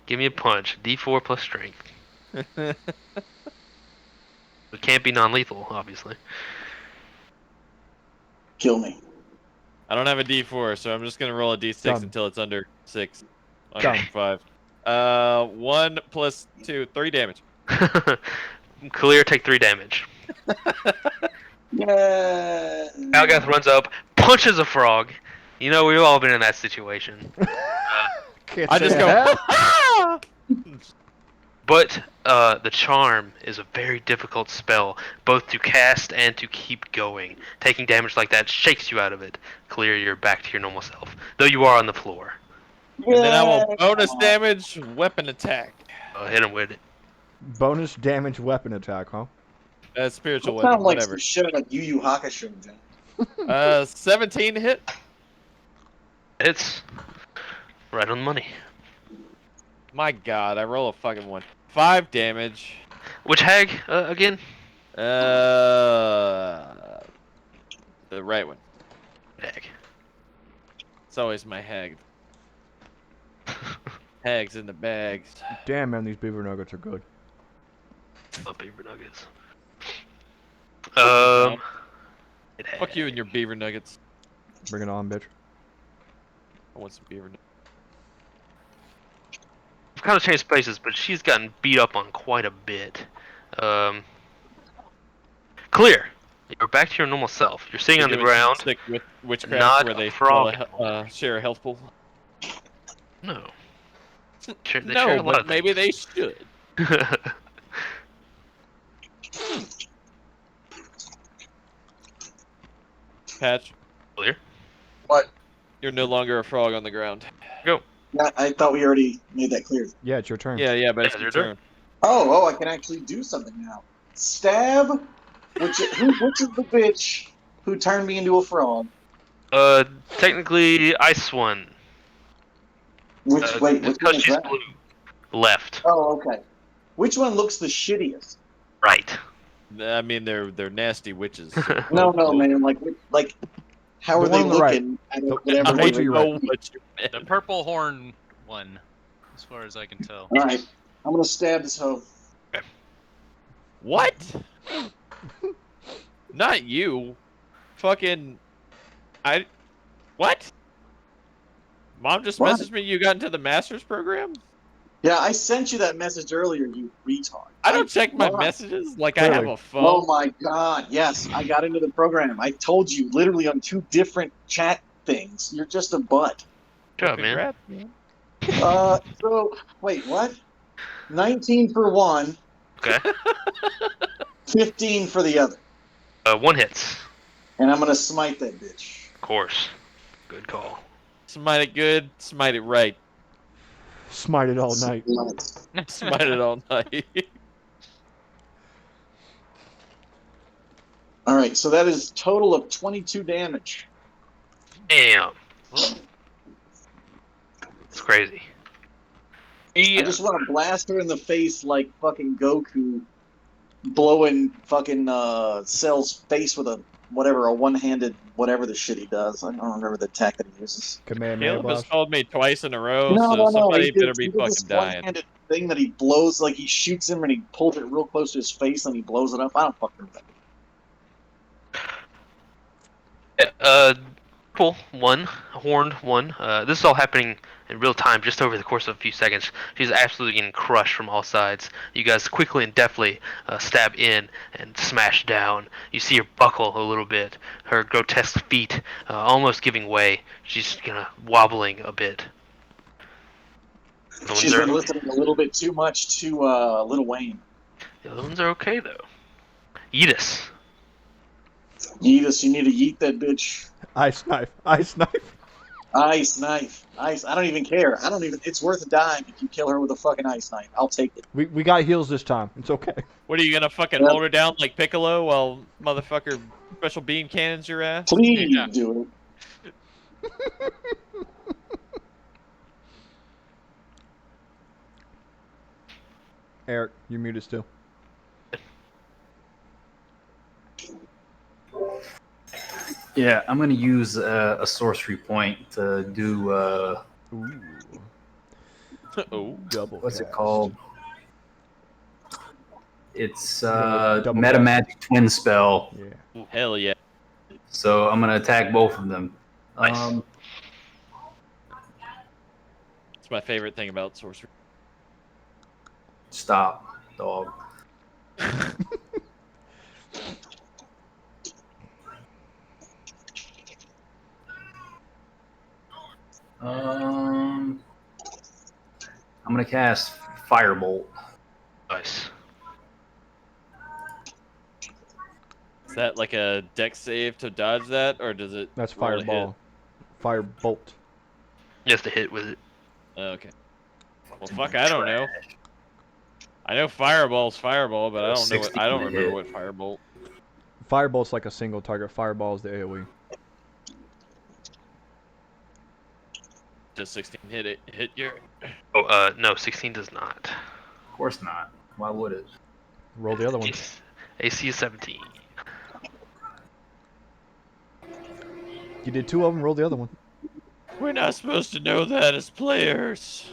give me a punch. D4 plus strength. It can't be non-lethal, obviously. Kill me. I don't have a D4, so I'm just gonna roll a D6 Done. until it's under 6. Done. 5. 1 plus 2, 3 damage. Clear, take 3 damage. Yeah. Algath runs up, punches a frog, You know, we've all been in that situation. Can't I say just I go. have. But the charm is a very difficult spell, both to cast and to keep going. Taking damage like that shakes you out of it. Clear, you're back to your normal self, though you are on the floor. And then I will Yeah. bonus damage, weapon attack. Hit him with it. Bonus damage weapon attack, huh? Spiritual That sounds weapon, like whatever. some shit like Yu Yu Hakusho, John. 17 hit. It's right on the money. My God, I roll a fucking 1. 5 damage. Which hag again? The right one. Hag. It's always my hag. Hags in the bags. Damn, man, these beaver nuggets are good. Oh, beaver nuggets. Fuck you and your beaver nuggets. Bring it on, bitch. I want some beaver nuggets. I've kind of changed places, but she's gotten beat up on quite a bit. Clear. You're back to your normal self. You're sitting They're on the doing some ground. sick witchcraft Not where they frog. share a health pool. No. They share No, a lot but of maybe they things. should. Patch, Clear. What? you're no longer a frog on the ground. Go. Yeah, I thought we already made that clear. Yeah, it's your turn. Yeah, but it's Yeah, your your turn. Oh, I can actually do something now. Stab. Which is the bitch who turned me into a frog? Technically, ice one. Which Just one is because she's that? blue. Left. Oh, okay. Which one looks the shittiest? Right. I mean, they're nasty witches. So No, both. man. Like, how The are one they on the right. looking? Out The- of whatever the I one they to your know right. what you The meant. purple horn one, as far as I can tell. All right, I'm gonna stab this hoe. What? Not you. Fucking. What? Mom just What? messaged me you got into the master's program? Yeah, I sent you that message earlier, you retard. I don't check my Why? messages like I have Clearly. a phone. Oh my god, yes, I got into the program. I told you literally on 2 different chat things. You're just a butt. Good job, man. Congrats, man. So wait, what? 19 for one, Okay. 15 for the other. One hits. And I'm gonna smite that bitch. Of course. Good call. Smite it good, smite it right. Smite it all night. Smite it all night. Alright, so that is total of 22 damage. Damn. It's crazy. I just want to blast her in the face like fucking Goku blowing fucking Cell's face with a one-handed whatever the shit he does. I don't remember the attack that he uses. Kamehameha Caleb has blast. called me twice in a row, No, so no, no. somebody He better be did this fucking dying. one-handed thing that he blows, like he shoots him and he pulls it real close to his face and he blows it up. I don't fucking remember. Purple one, horned one. This is all happening in real time, just over the course of a few seconds. She's absolutely getting crushed from all sides. You guys quickly and deftly stab in and smash down. You see her buckle a little bit, her grotesque feet almost giving way. She's wobbling a bit. The She's ones been are, listening a little bit too much to Lil Wayne. the other ones are okay though. Yeetus. Yeetus, you need to yeet that bitch. Ice knife. Ice knife. Ice knife. Ice. I don't even care. It's worth a dime if you kill her with a fucking ice knife. I'll take it. We got heals this time. It's okay. What are you gonna fucking Yep. hold her down like Piccolo while motherfucker special beam cannons your ass? Please Yeah. do it. Eric, you're muted still. Yeah, I'm gonna use a sorcery point to do Ooh. Oh, Double what's it cast. called? It's Double meta cast. magic twin spell. Yeah. hell yeah. So I'm gonna attack both of them. Nice. It's my favorite thing about sorcery. Stop, dog. gonna cast Firebolt. Nice. Is that like a dex save to dodge that, or does it That's roll to hit? fireball. Firebolt. You have to hit with it. Okay. Well, fuck, I don't know. I know fireball's fireball, but I don't know. 16 I don't to remember hit. what firebolt. Firebolt's like a single target. Fireball is the AoE. Does 16 hit your? Oh, no, 16 does not. Of course not. Why would it? Roll the other one. AC is 17. You did 2 of them. Roll the other one. We're not supposed to know that as players.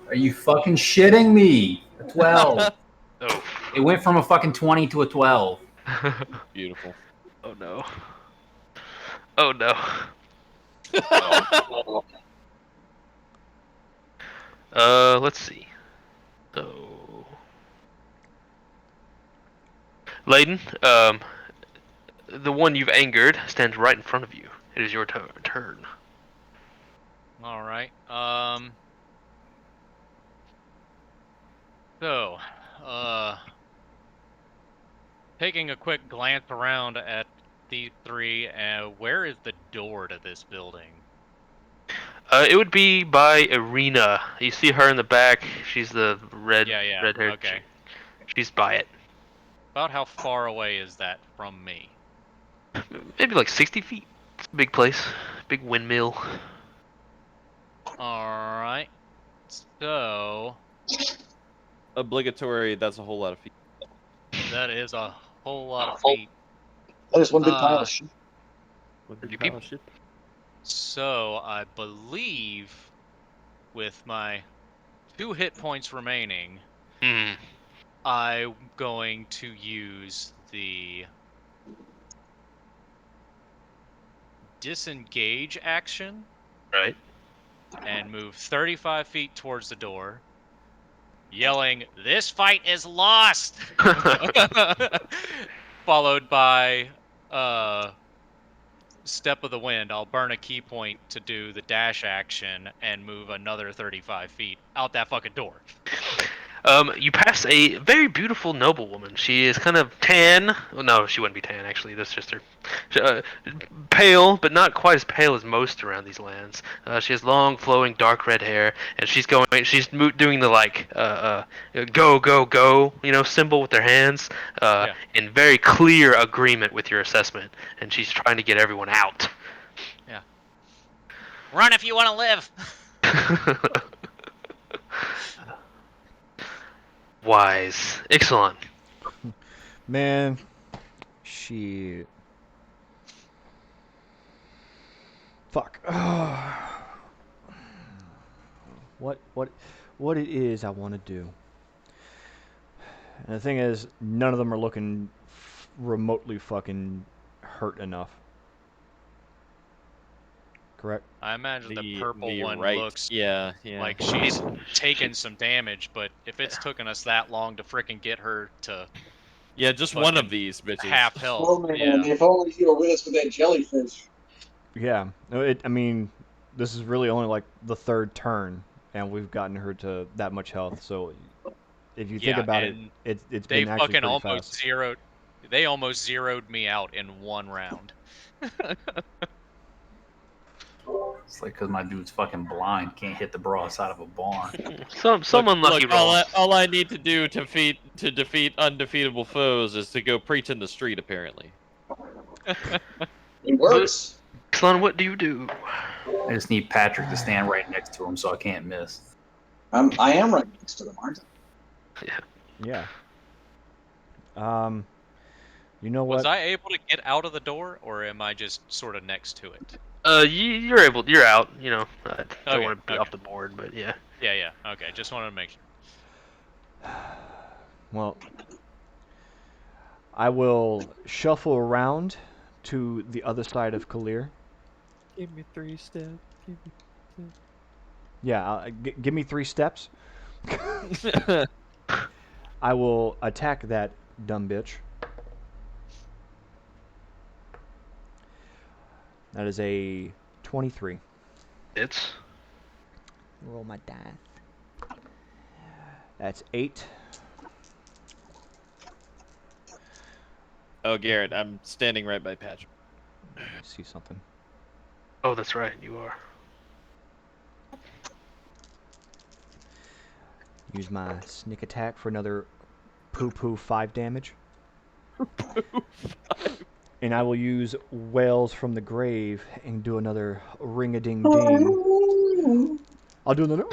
Are you fucking shitting me? A 12. Oh. It went from a fucking 20 to a 12. Beautiful. Oh no. Oh no. Let's see. So, Layden, the one you've angered stands right in front of you. It is your turn. All right. So, taking a quick glance around at these three, where is the door to this building? It would be by Arena. You see her in the back. She's the red-haired Okay. chick. She's by it. About how far away is that from me? Maybe like 60 feet. It's a big place. Big windmill. All right. So Obligatory. That's a whole lot of feet. that is a whole lot of feet. That is one big pile of shit. What You the peep? hell, shit? So I believe with my 2 hit points remaining, Hmm. I'm going to use the disengage action Right. and move 35 feet towards the door, yelling, "This fight is lost!" Followed by Step of the Wind. I'll burn a key point to do the dash action and move another 35 feet out that fucking door. You pass a very beautiful noblewoman. She is kind of tan. Oh, no, she wouldn't be tan, actually. That's just her. Pale, but not quite as pale as most around these lands. She has long, flowing, dark red hair, and she's doing the, like, go, go, go, symbol with her hands, Yeah. in very clear agreement with your assessment, and she's trying to get everyone out. Yeah. Run if you want to live. Wise. Excellent. Man, shit. Fuck. What it is I want to do. And the thing is, none of them are looking remotely fucking hurt enough. Correct? I imagine the purple one right. looks Yeah. like she's taken some damage, but if it's taken us that long to frickin' get her to Yeah, just one of fucking these bitches. half health, Oh man, yeah. if only you were with us with that jellyfish. Yeah. I mean, this is really only like the 3rd turn, and we've gotten her to that much health. So, if you think Yeah, about it, and it's they been actually fucking pretty almost fast. zeroed. They almost zeroed me out in 1 round. It's like because my dude's fucking blind, can't hit the broadside of a barn. Some unlucky rolls. All I need to do to defeat undefeatable foes is to go preach in the street. Apparently. It works. Excellent. What do you do? I just need Patrick to stand right next to him so I can't miss. I am right next to them, aren't I? Yeah. You know what? Was I able to get out of the door, or am I just sort of next to it? You're able. You're out. Don't Okay, want to be okay. off the board, but yeah. Yeah. Okay, just wanted to make sure. Well, I will shuffle around to the other side of Kalir. Give me 3 steps. Yeah, give me 3 steps. I will attack that dumb bitch. That is a 23. It's Roll my dice. That's 8. Oh, Garrett, I'm standing right by Patrick. I see something. Oh, that's right. You are. Use my sneak attack for another poo 5 damage. And I will use Whales from the Grave and do another ring-a-ding-ding. I'll do another...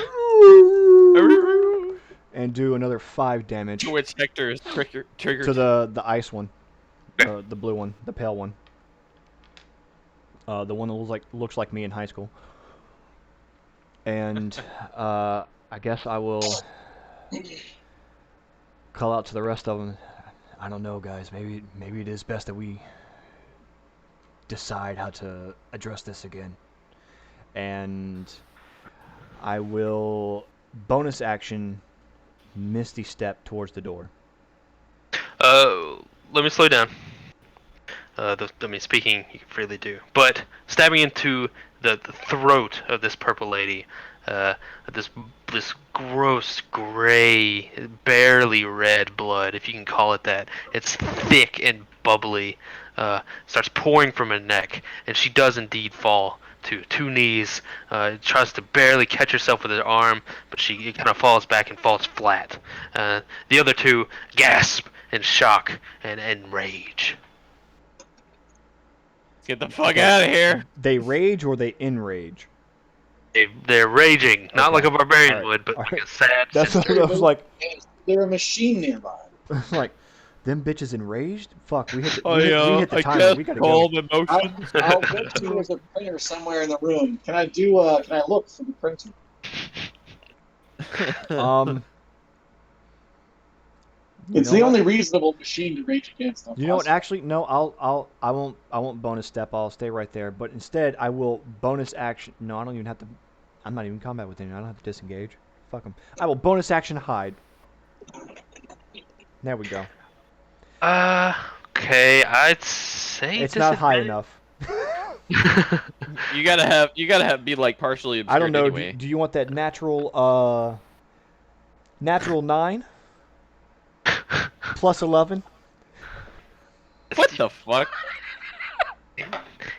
and do another 5 damage. To which Hector is triggered. To the ice one. The blue one. The pale one. The one that looks like me in high school. And I guess I will call out to the rest of them. I don't know, guys. Maybe it is best that we decide how to address this again. And I will bonus action Misty Step towards the door. Let me slow down. Speaking, you can freely do. But stabbing into the throat of this purple lady, this gross gray, barely red blood, if you can call it that. It's thick and bubbly. Starts pouring from her neck, and she does indeed fall to 2 knees. Tries to barely catch herself with her arm, but she kind of falls back and falls flat. The other 2 gasp in shock and rage. Get the fuck out of here! They rage or they enrage? They're raging, not Okay. like a barbarian Alright. would, but like Alright. a sad That's what sister. I was like. There a machine nearby? Like, them bitches enraged? Fuck, we hit the I timer. can't We gotta calm go. emotions. I'll bet you there's a printer somewhere in the room. Can I look for the printer? It's the only reasonable machine to rage against. You know what? Actually, no. I won't bonus step. I'll stay right there. But instead, I will bonus action. No, I don't even have to. I'm not even in combat with anyone. I don't have to disengage. Fuck them. I will bonus action hide. There we go. Okay, I'd say It's not high enough. You gotta have be like partially obscured I don't know. anyway. Do you want that natural 9 plus 11? What the fuck?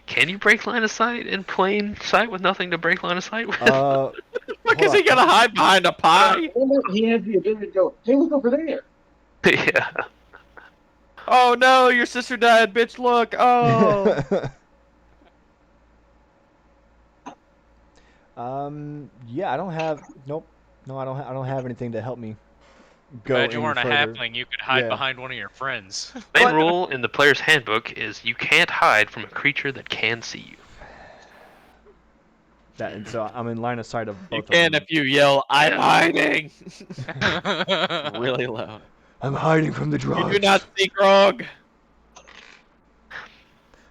Can you break line of sight in plain sight with nothing to break line of sight with? Because he gotta hide behind a pie. He has the ability to go, hey, look over there. Yeah. Oh no, your sister died, bitch! Look. Oh. Yeah, I don't have. Nope. No, I don't have anything to help me go Glad you any weren't a further. halfling. You could hide Yeah. behind one of your friends. Main rule in the player's handbook is you can't hide from a creature that can see you. And so I'm in line of sight of both You of can them. if you yell, "I'm hiding!" really loud. I'm hiding from the drugs. You do not see Grog.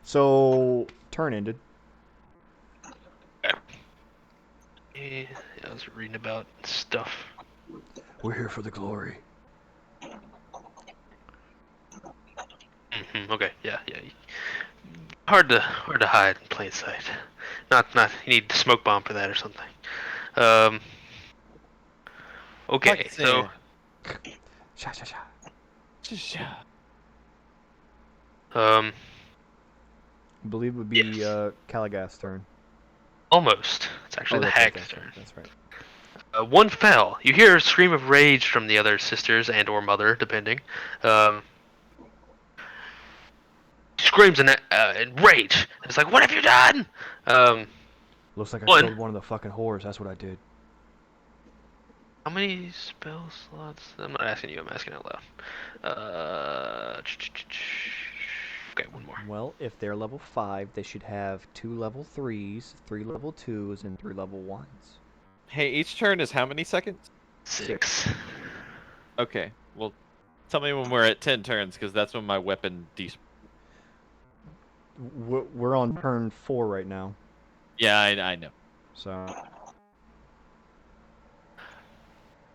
So turn ended. Yeah, I was reading about stuff. We're here for the glory. Okay, yeah. Hard to hide in plain sight. Not. You need a smoke bomb for that or something. Okay, so. Sha sha sha. I believe it would be Caligath's turn. Almost. It's actually the that's right, hag's turn. That's right. One fell. You hear a scream of rage from the other sisters and or mother, depending. Screams in rage. It's like, what have you done? Looks like I one. killed one of the fucking whores. That's what I did. How many spell slots? I'm not asking you. I'm asking out loud. Okay, one more. Well, if they're level 5, they should have 2 level 3s, 3 level 2s, and 3 level 1s. Hey, each turn is how many seconds? 6. Okay, well, tell me when we're at 10 turns, because that's when my weapon We're on turn 4 right now. Yeah, I know. So.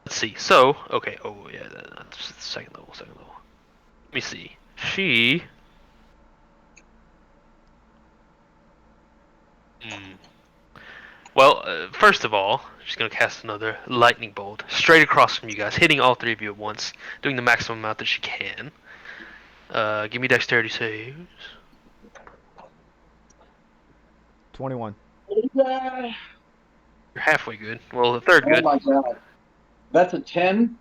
Let's see. So, okay. Oh, yeah, that's second level. Let me see. She. Well, first of all, she's gonna cast another lightning bolt straight across from you guys, hitting all three of you at once, doing the maximum amount that she can. Give me dexterity saves. 21. Oh You're halfway good. Well, the third good. my god. That's a 10?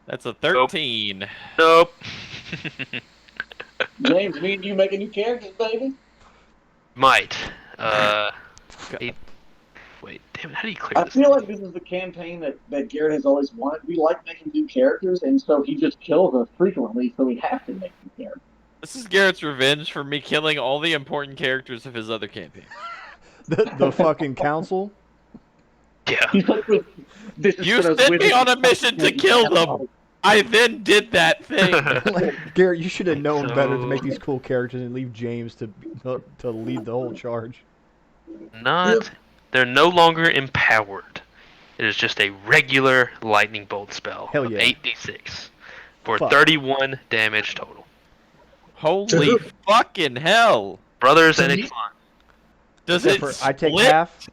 That's a 13. Nope. James, me and you making new characters, baby? Might. Eight. Wait, damn it, how do you clear I this feel thing? like this is the campaign that Garrett has always wanted. We like making new characters, and so he just kills us frequently, so we have to make new characters. This is Garrett's revenge for me killing all the important characters of his other campaign. The fucking council? Yeah. He's like, this is You for those sent me wizards. on a mission to kill them. I then did that thing. Like, Garrett, you should have known better to So- make these cool characters and leave James to lead the whole charge. Not. They're no longer empowered. It is just a regular lightning bolt spell. Hell of yeah. 8d6 for Fuck. 31 damage total. Holy fucking hell! Brothers To and me? its fun. Does it I take split? half.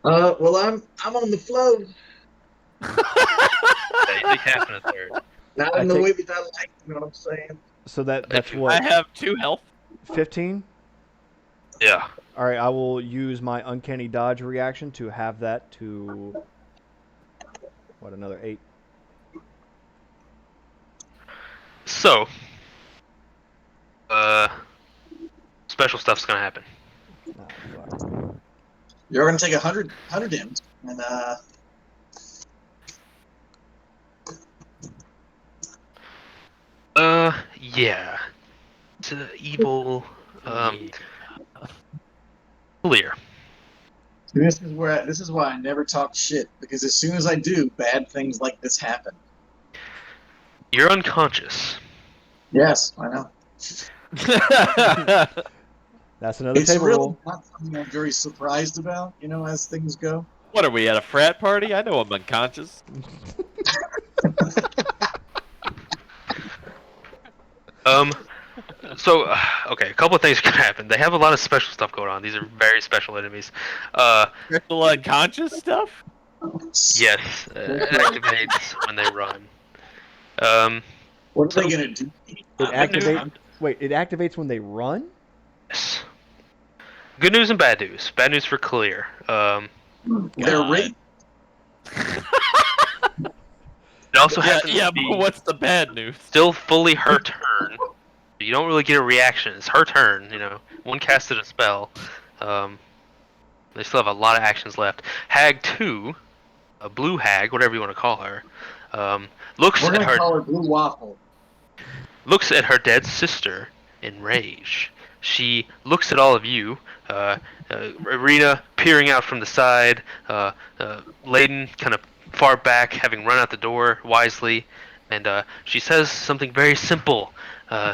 Well, I'm on the float. Yeah, you take half and a third. Not I in the take- way that I like, you know what I'm saying? So that's I what, have 2 health. 15? Yeah. All right, I will use my uncanny dodge reaction to have that to what, another 8. So, special stuff's gonna happen. Oh, fuck. You're gonna take 100 damage, and Yeah. It's evil. Clear. this is why I never talk shit, because as soon as I do, bad things like this happen. You're unconscious. Yes, I know. That's another It's table really roll. not something I'm very surprised about, as things go. What are we at a frat party? I know I'm unconscious. So, okay, a couple of things can happen. They have a lot of special stuff going on. These are very special enemies. Special unconscious stuff? Yes, it activates when they run. What are they gonna do? It activates. Wait, it activates when they run? Yes. Good news and bad news. Bad news for clear. They're God. raped. It also Yeah, happens yeah, to be but what's the bad news? still fully her turn. You don't really get a reaction. It's her turn. One casted a spell. They still have a lot of actions left. Hag 2, a blue hag, whatever you want to call her, looks We're at gonna her call her Blue Waffle. looks at her dead sister in rage. She looks at all of you, Irina peering out from the side, Layden kind of far back, having run out the door wisely, and she says something very simple.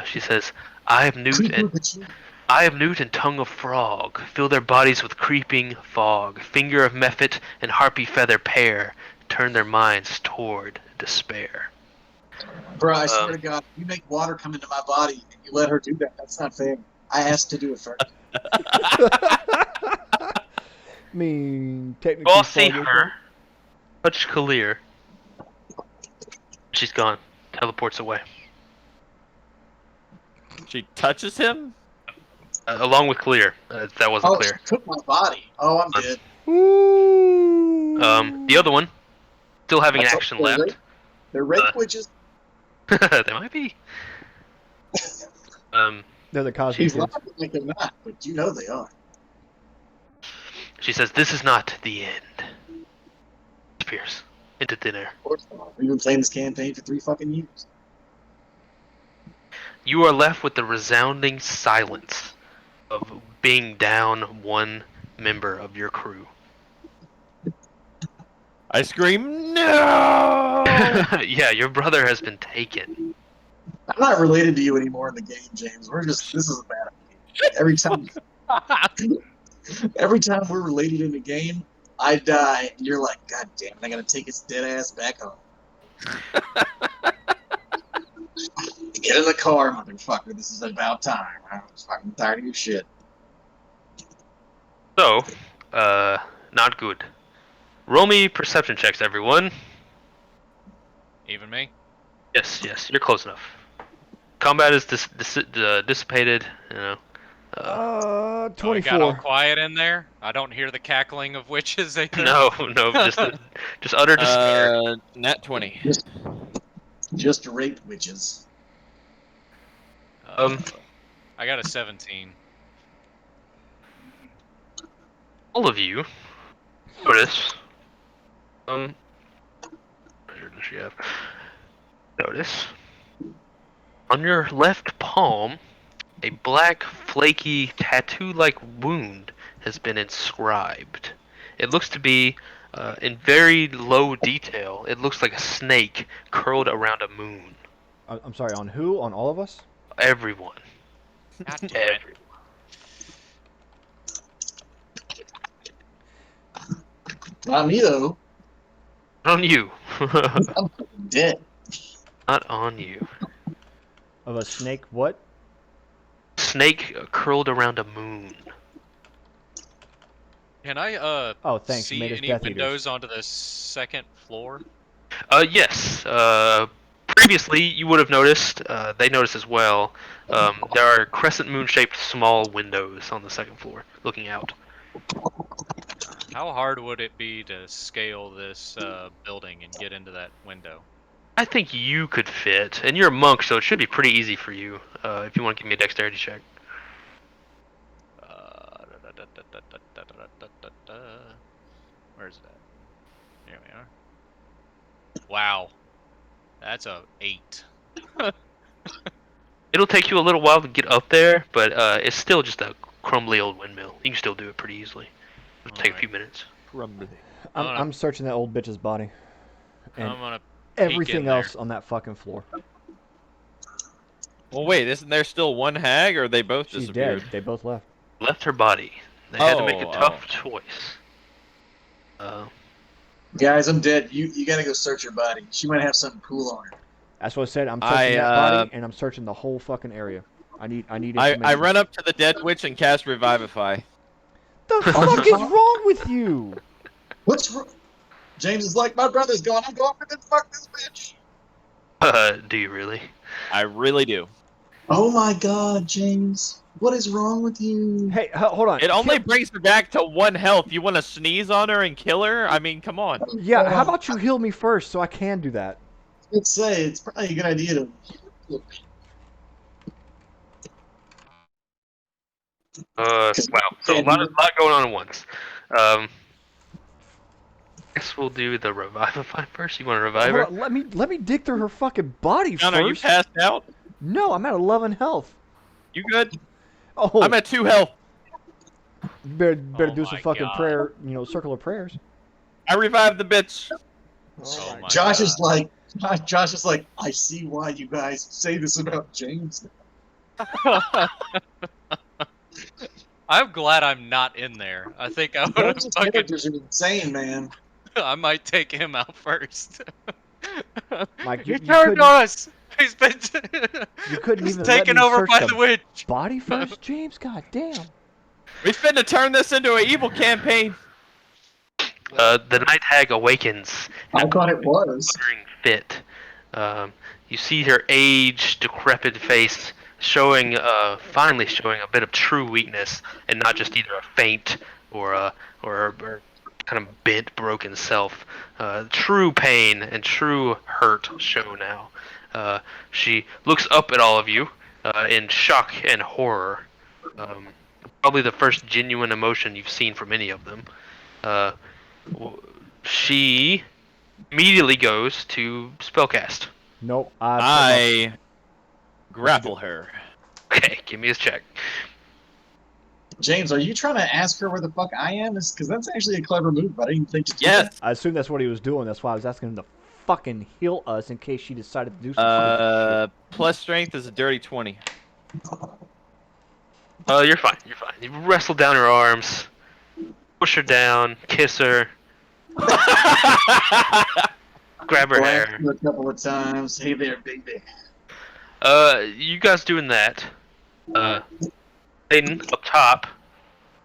She says, I have Newt and tongue of frog, fill their bodies with creeping fog, finger of mephit and harpy feather pair, turn their minds toward despair. Bro, I swear to God, you make water come into my body and you let her do that. That's not fair. I asked to do it first. I mean, technically. You all see Frog- her, touch Kalir. She's gone. Teleports away. She touches him? Along with Kalir. That wasn't Oh, clear. she took my body. Oh, I'm dead. Ooh. The other one, still having That's action okay, left. They're rape witches. They might be. They're the Cosby She's kids. laughing like they're not, but you know they are. She says, "This is not the end." Disappears into thin air. Of course not. We've been playing this campaign for 3 fucking years. You are left with the resounding silence of being down one member of your crew. I scream, no! Yeah, your brother has been taken. I'm not related to you anymore in the game, James. This is a bad idea. Every time we're related in the game, I die, and you're like, God damn it, I gotta take his dead ass back home. Get in the car, motherfucker. This is about time. I'm fucking tired of your shit. So, not good. Roll me perception checks, everyone. Even me? Yes, you're close enough. Combat is dissipated, you know. Oh, it got all 24. quiet in there. I don't hear the cackling of witches either. No, just utter despair. Nat 20. Just rape witches. I got a 17. All of you notice. Where does she have? Notice on your left palm, a black, flaky, tattoo-like wound has been inscribed. It looks to be, in very low detail, it looks like a snake curled around a moon. I'm sorry, on who? On all of us? Everyone. God damn it. Not me though. Not on you. I'm dead. Not on you. Of a snake what? Snake curled around a moon. Can I Oh, thanks. You see made us any Death windows Eaters. onto the second floor? Yes. Previously, you would have noticed, they noticed as well, there are crescent moon-shaped small windows on the second floor, looking out. How hard would it be to scale this building and get into that window? I think you could fit, and you're a monk, so it should be pretty easy for you, if you want to give me a dexterity check. Where's that? Here we are. Wow. That's a 8. It'll take you a little while to get up there, but it's still just a crumbly old windmill. You can still do it pretty easily. It'll take a few minutes. I'm searching that old bitch's body. And I'm gonna everything else on that fucking floor. Well, wait, isn't there still one hag, or they both She's disappeared? dead. They both left. Left her body. They had to make a tough choice. Guys, I'm dead. You gotta go search her body. She might have something cool on her. That's what I said. I'm searching that body, and I'm searching the whole fucking area. I need information. I run up to the dead witch and cast Revivify. The fuck is wrong with you? What's wrong? James is like, my brother's gone. I'm going for this. Fuck this bitch. Do you really? I really do. Oh my god, James. What is wrong with you? Hey, hold on. It only brings her back to 1 health. You want to sneeze on her and kill her? I mean, come on. Yeah, how about you heal me first so I can do that? Let's say it's probably a good idea to. Wow. So a lot going on at once. Guess we'll do the Revivify first. You want to revive her? Hold on, let me dig through her fucking body John, first. are you passed out? No, I'm at 11 health. You good? Oh, I'm at 2 health. you better do some my fucking God. prayer, circle of prayers. I revived the bitch. Oh my Josh God. is like, I see why you guys say this about James. I'm glad I'm not in there. I think I would have Those fucking. characters are insane, man. I might take him out first. Mike, He you turned couldn't- us. He's been. You couldn't He's even let taken me over search by the the witch. body first, James? God damn. We finna turn this into an evil campaign. The night hag awakens. I thought it was. Sputtering fit. You see her aged, decrepit face showing, finally showing a bit of true weakness, and not just either a faint or her kind of bent, broken self. True pain and true hurt show now. She looks up at all of you in shock and horror. Probably the first genuine emotion you've seen from any of them. She immediately goes to spellcast. Nope. I grapple her. Okay, give me his check. James, are you trying to ask her where the fuck I am? Because that's actually a clever move, but I didn't think to do Yes. I assume that's what he was doing. That's why I was asking him to fucking heal us in case she decided to do some Plus strength is a dirty 20. You're fine. You're fine. You wrestle down her arms, push her down, kiss her, grab her Blast hair. her a couple of times. Hey there, baby. You guys doing that? Aiden, up top,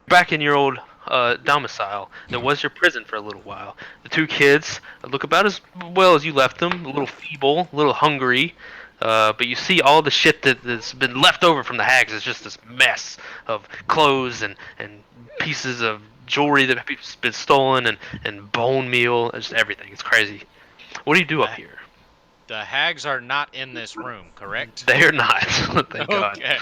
back in your old domicile that was your prison for a little while. The two kids look about as well as you left them, a little feeble, a little hungry, but you see all the shit that's been left over from the hags is just this mess of clothes and pieces of jewelry that have been stolen and bone meal, just everything. It's crazy. What do you do up The, here? the hags are not in this room, correct? They are not. Thank God. Okay.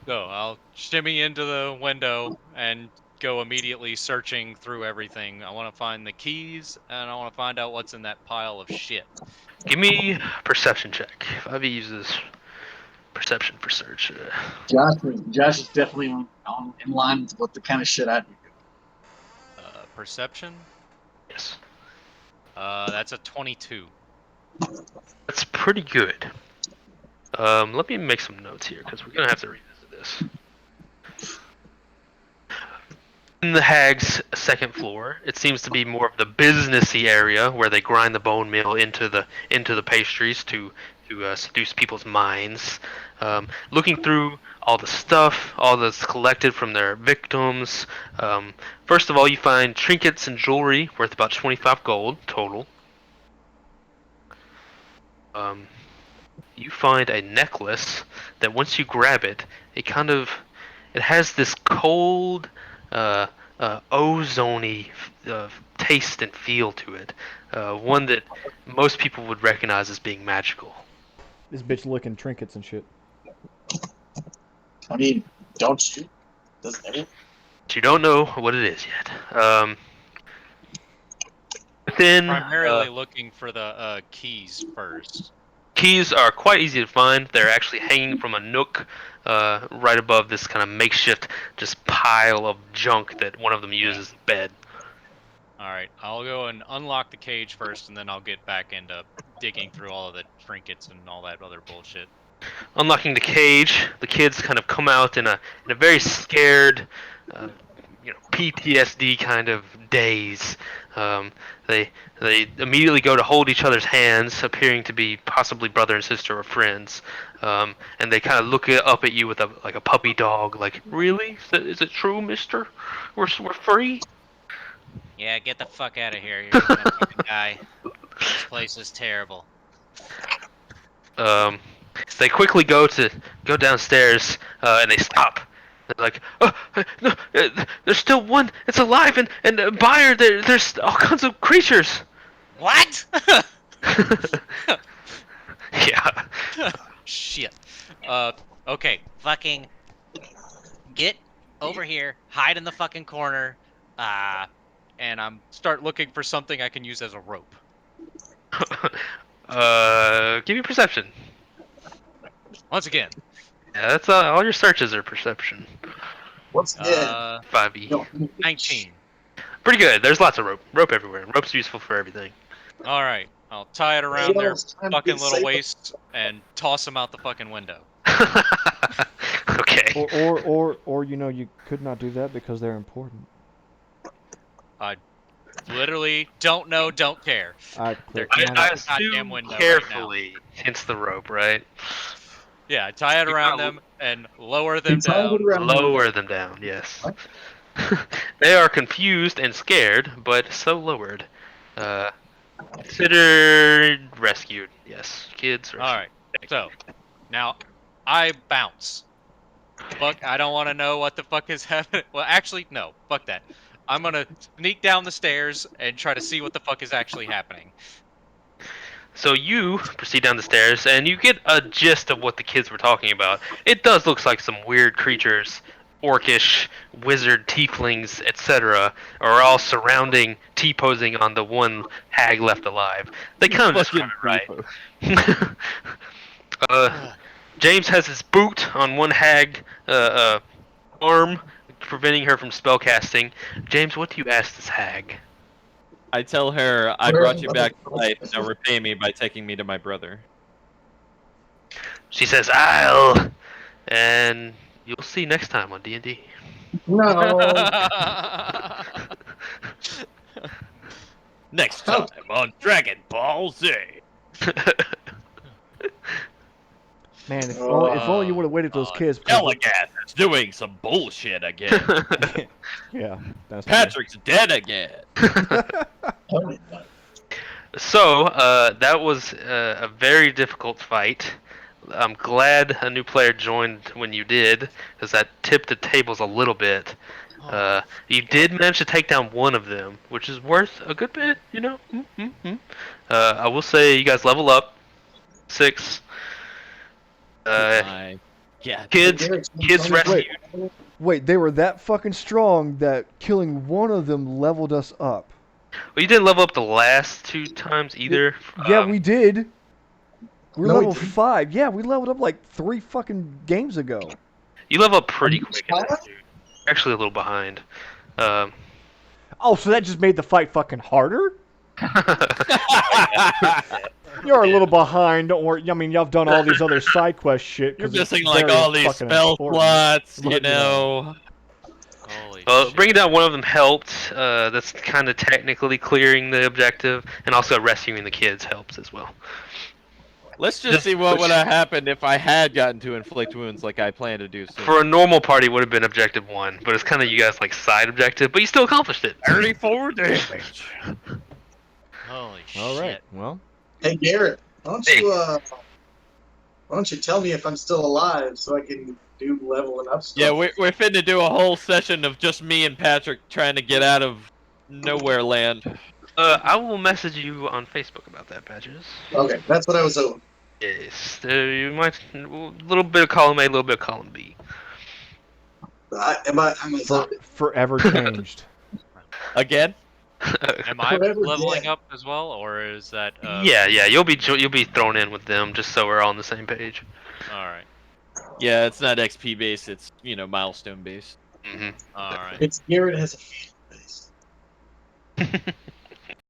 So I'll shimmy into the window and go immediately searching through everything. I want to find the keys and I want to find out what's in that pile of shit. Give me a perception check. 5e uses perception for search. Josh is definitely in line with what the kind of shit I do. Perception? Yes. That's a 22. That's pretty good. Let me make some notes here because we're gonna have to revisit this. In the Hag's second floor, it seems to be more of the businessy area where they grind the bone meal into the pastries to seduce people's minds. Looking through all the stuff, all that's collected from their victims. First of all, you find trinkets and jewelry worth about 25 gold total. You find a necklace that once you grab it, it has this cold, ozony taste and feel to it. One that most people would recognize as being magical. This bitch licking trinkets and shit. I mean, don't you? Doesn't everyone? But you don't know what it is yet. Within Primarily looking for the keys first. keys are quite easy to find. They're actually hanging from a nook right above this kind of makeshift just pile of junk that one of them uses as a bed. Alright, I'll go and unlock the cage first, and then I'll get back into digging through all of the trinkets and all that other bullshit. Unlocking the cage, the kids kind of come out in a very scared, PTSD kind of daze. They immediately go to hold each other's hands, appearing to be possibly brother and sister or friends. And they kind of look up at you with a puppy dog, like, really? Is it true, Mister? We're free. Yeah, get the fuck out of here. You're gonna fucking die. This place is terrible. They quickly go downstairs and they stop. They're like, oh, no, there's still one. It's alive and Buyer. There's all kinds of creatures. What? Yeah. Shit. Okay, fucking get over here, hide in the fucking corner. And I'm start looking for something I can use as a rope. Give me perception. Once again. Yeah, that's all your searches are perception. What's good? 5e. 19. Pretty good. There's lots of rope everywhere. Rope's useful for everything. Alright, I'll tie it around their it's time to fucking get little safe. waists and toss them out the fucking window. Okay. Or you could not do that because they're important. I literally don't know, don't care. They're Click. getting I out the goddamn assume window right carefully hits the rope, right? Yeah, I tie it You around gotta them and lower them Tie it down. around lower them down, yes. They are confused and scared, but so lowered. Considered rescued, yes. Kids rescued. Alright, so now I bounce. Fuck, I don't want to know what the fuck is happening. Well, actually, no, fuck that. I'm gonna sneak down the stairs and try to see what the fuck is actually happening. So you proceed down the stairs, and you get a gist of what the kids were talking about. It does look like some weird creatures, orcish, wizard, tieflings, etc., are all surrounding, T-posing on the one hag left alive. They kind of describe it right. James has his boot on one hag arm, preventing her from spellcasting. James, what do you ask this hag? I tell her, I brought you back to life. Now repay me by taking me to my brother. She says, "I'll," and you'll see next time on D&D. No. Next time on Dragon Ball Z. Man, if only you would have waited for those kids. Because Elegant is doing some bullshit again. yeah, that's Patrick's dead again. true. So, that was a very difficult fight. I'm glad a new player joined when you did, because that tipped the tables a little bit. You did manage to take down one of them, which is worth a good bit, you know. I will say you guys level up 6. My God. Kids rescued. Wait, they were that fucking strong that killing one of them leveled us up. Well, you didn't level up the last 2 times either. Yeah, we did. We're No, we level didn't. 5. Yeah, we leveled up like 3 fucking games ago. You level up pretty Are you quick in that, dude. Actually, a little behind. Oh, so that just made the fight fucking harder? You're a little behind. Don't worry. I mean, y'all have done all these other side quest shit. You're 'Cause it's missing like very all these fucking spell important. slots, But, you know. Holy shit. Bringing down one of them helped. That's kind of technically clearing the objective, and also rescuing the kids helps as well. Let's just see what would have happened if I had gotten to inflict wounds like I plan to do soon. For a normal party, would have been objective 1, but it's kind of you guys like side objective, but you still accomplished it. 34 damage. Holy All right. shit. Well, Hey Garrett, why don't you tell me if I'm still alive so I can do leveling up stuff? Yeah, we're finna do a whole session of just me and Patrick trying to get out of nowhere land. I will message you on Facebook about that, Patches. Okay, that's what I was hoping. Yes, you might a little bit of column A, a little bit of column B. I'm a zombie. forever changed. Again? Am I Forever leveling dead. up as well, or is that? Yeah, you'll be thrown in with them just so we're all on the same page. All right. Yeah, it's not XP based, it's, you know, milestone based. Mm-hmm. All right. It's Garrett has a feeling base.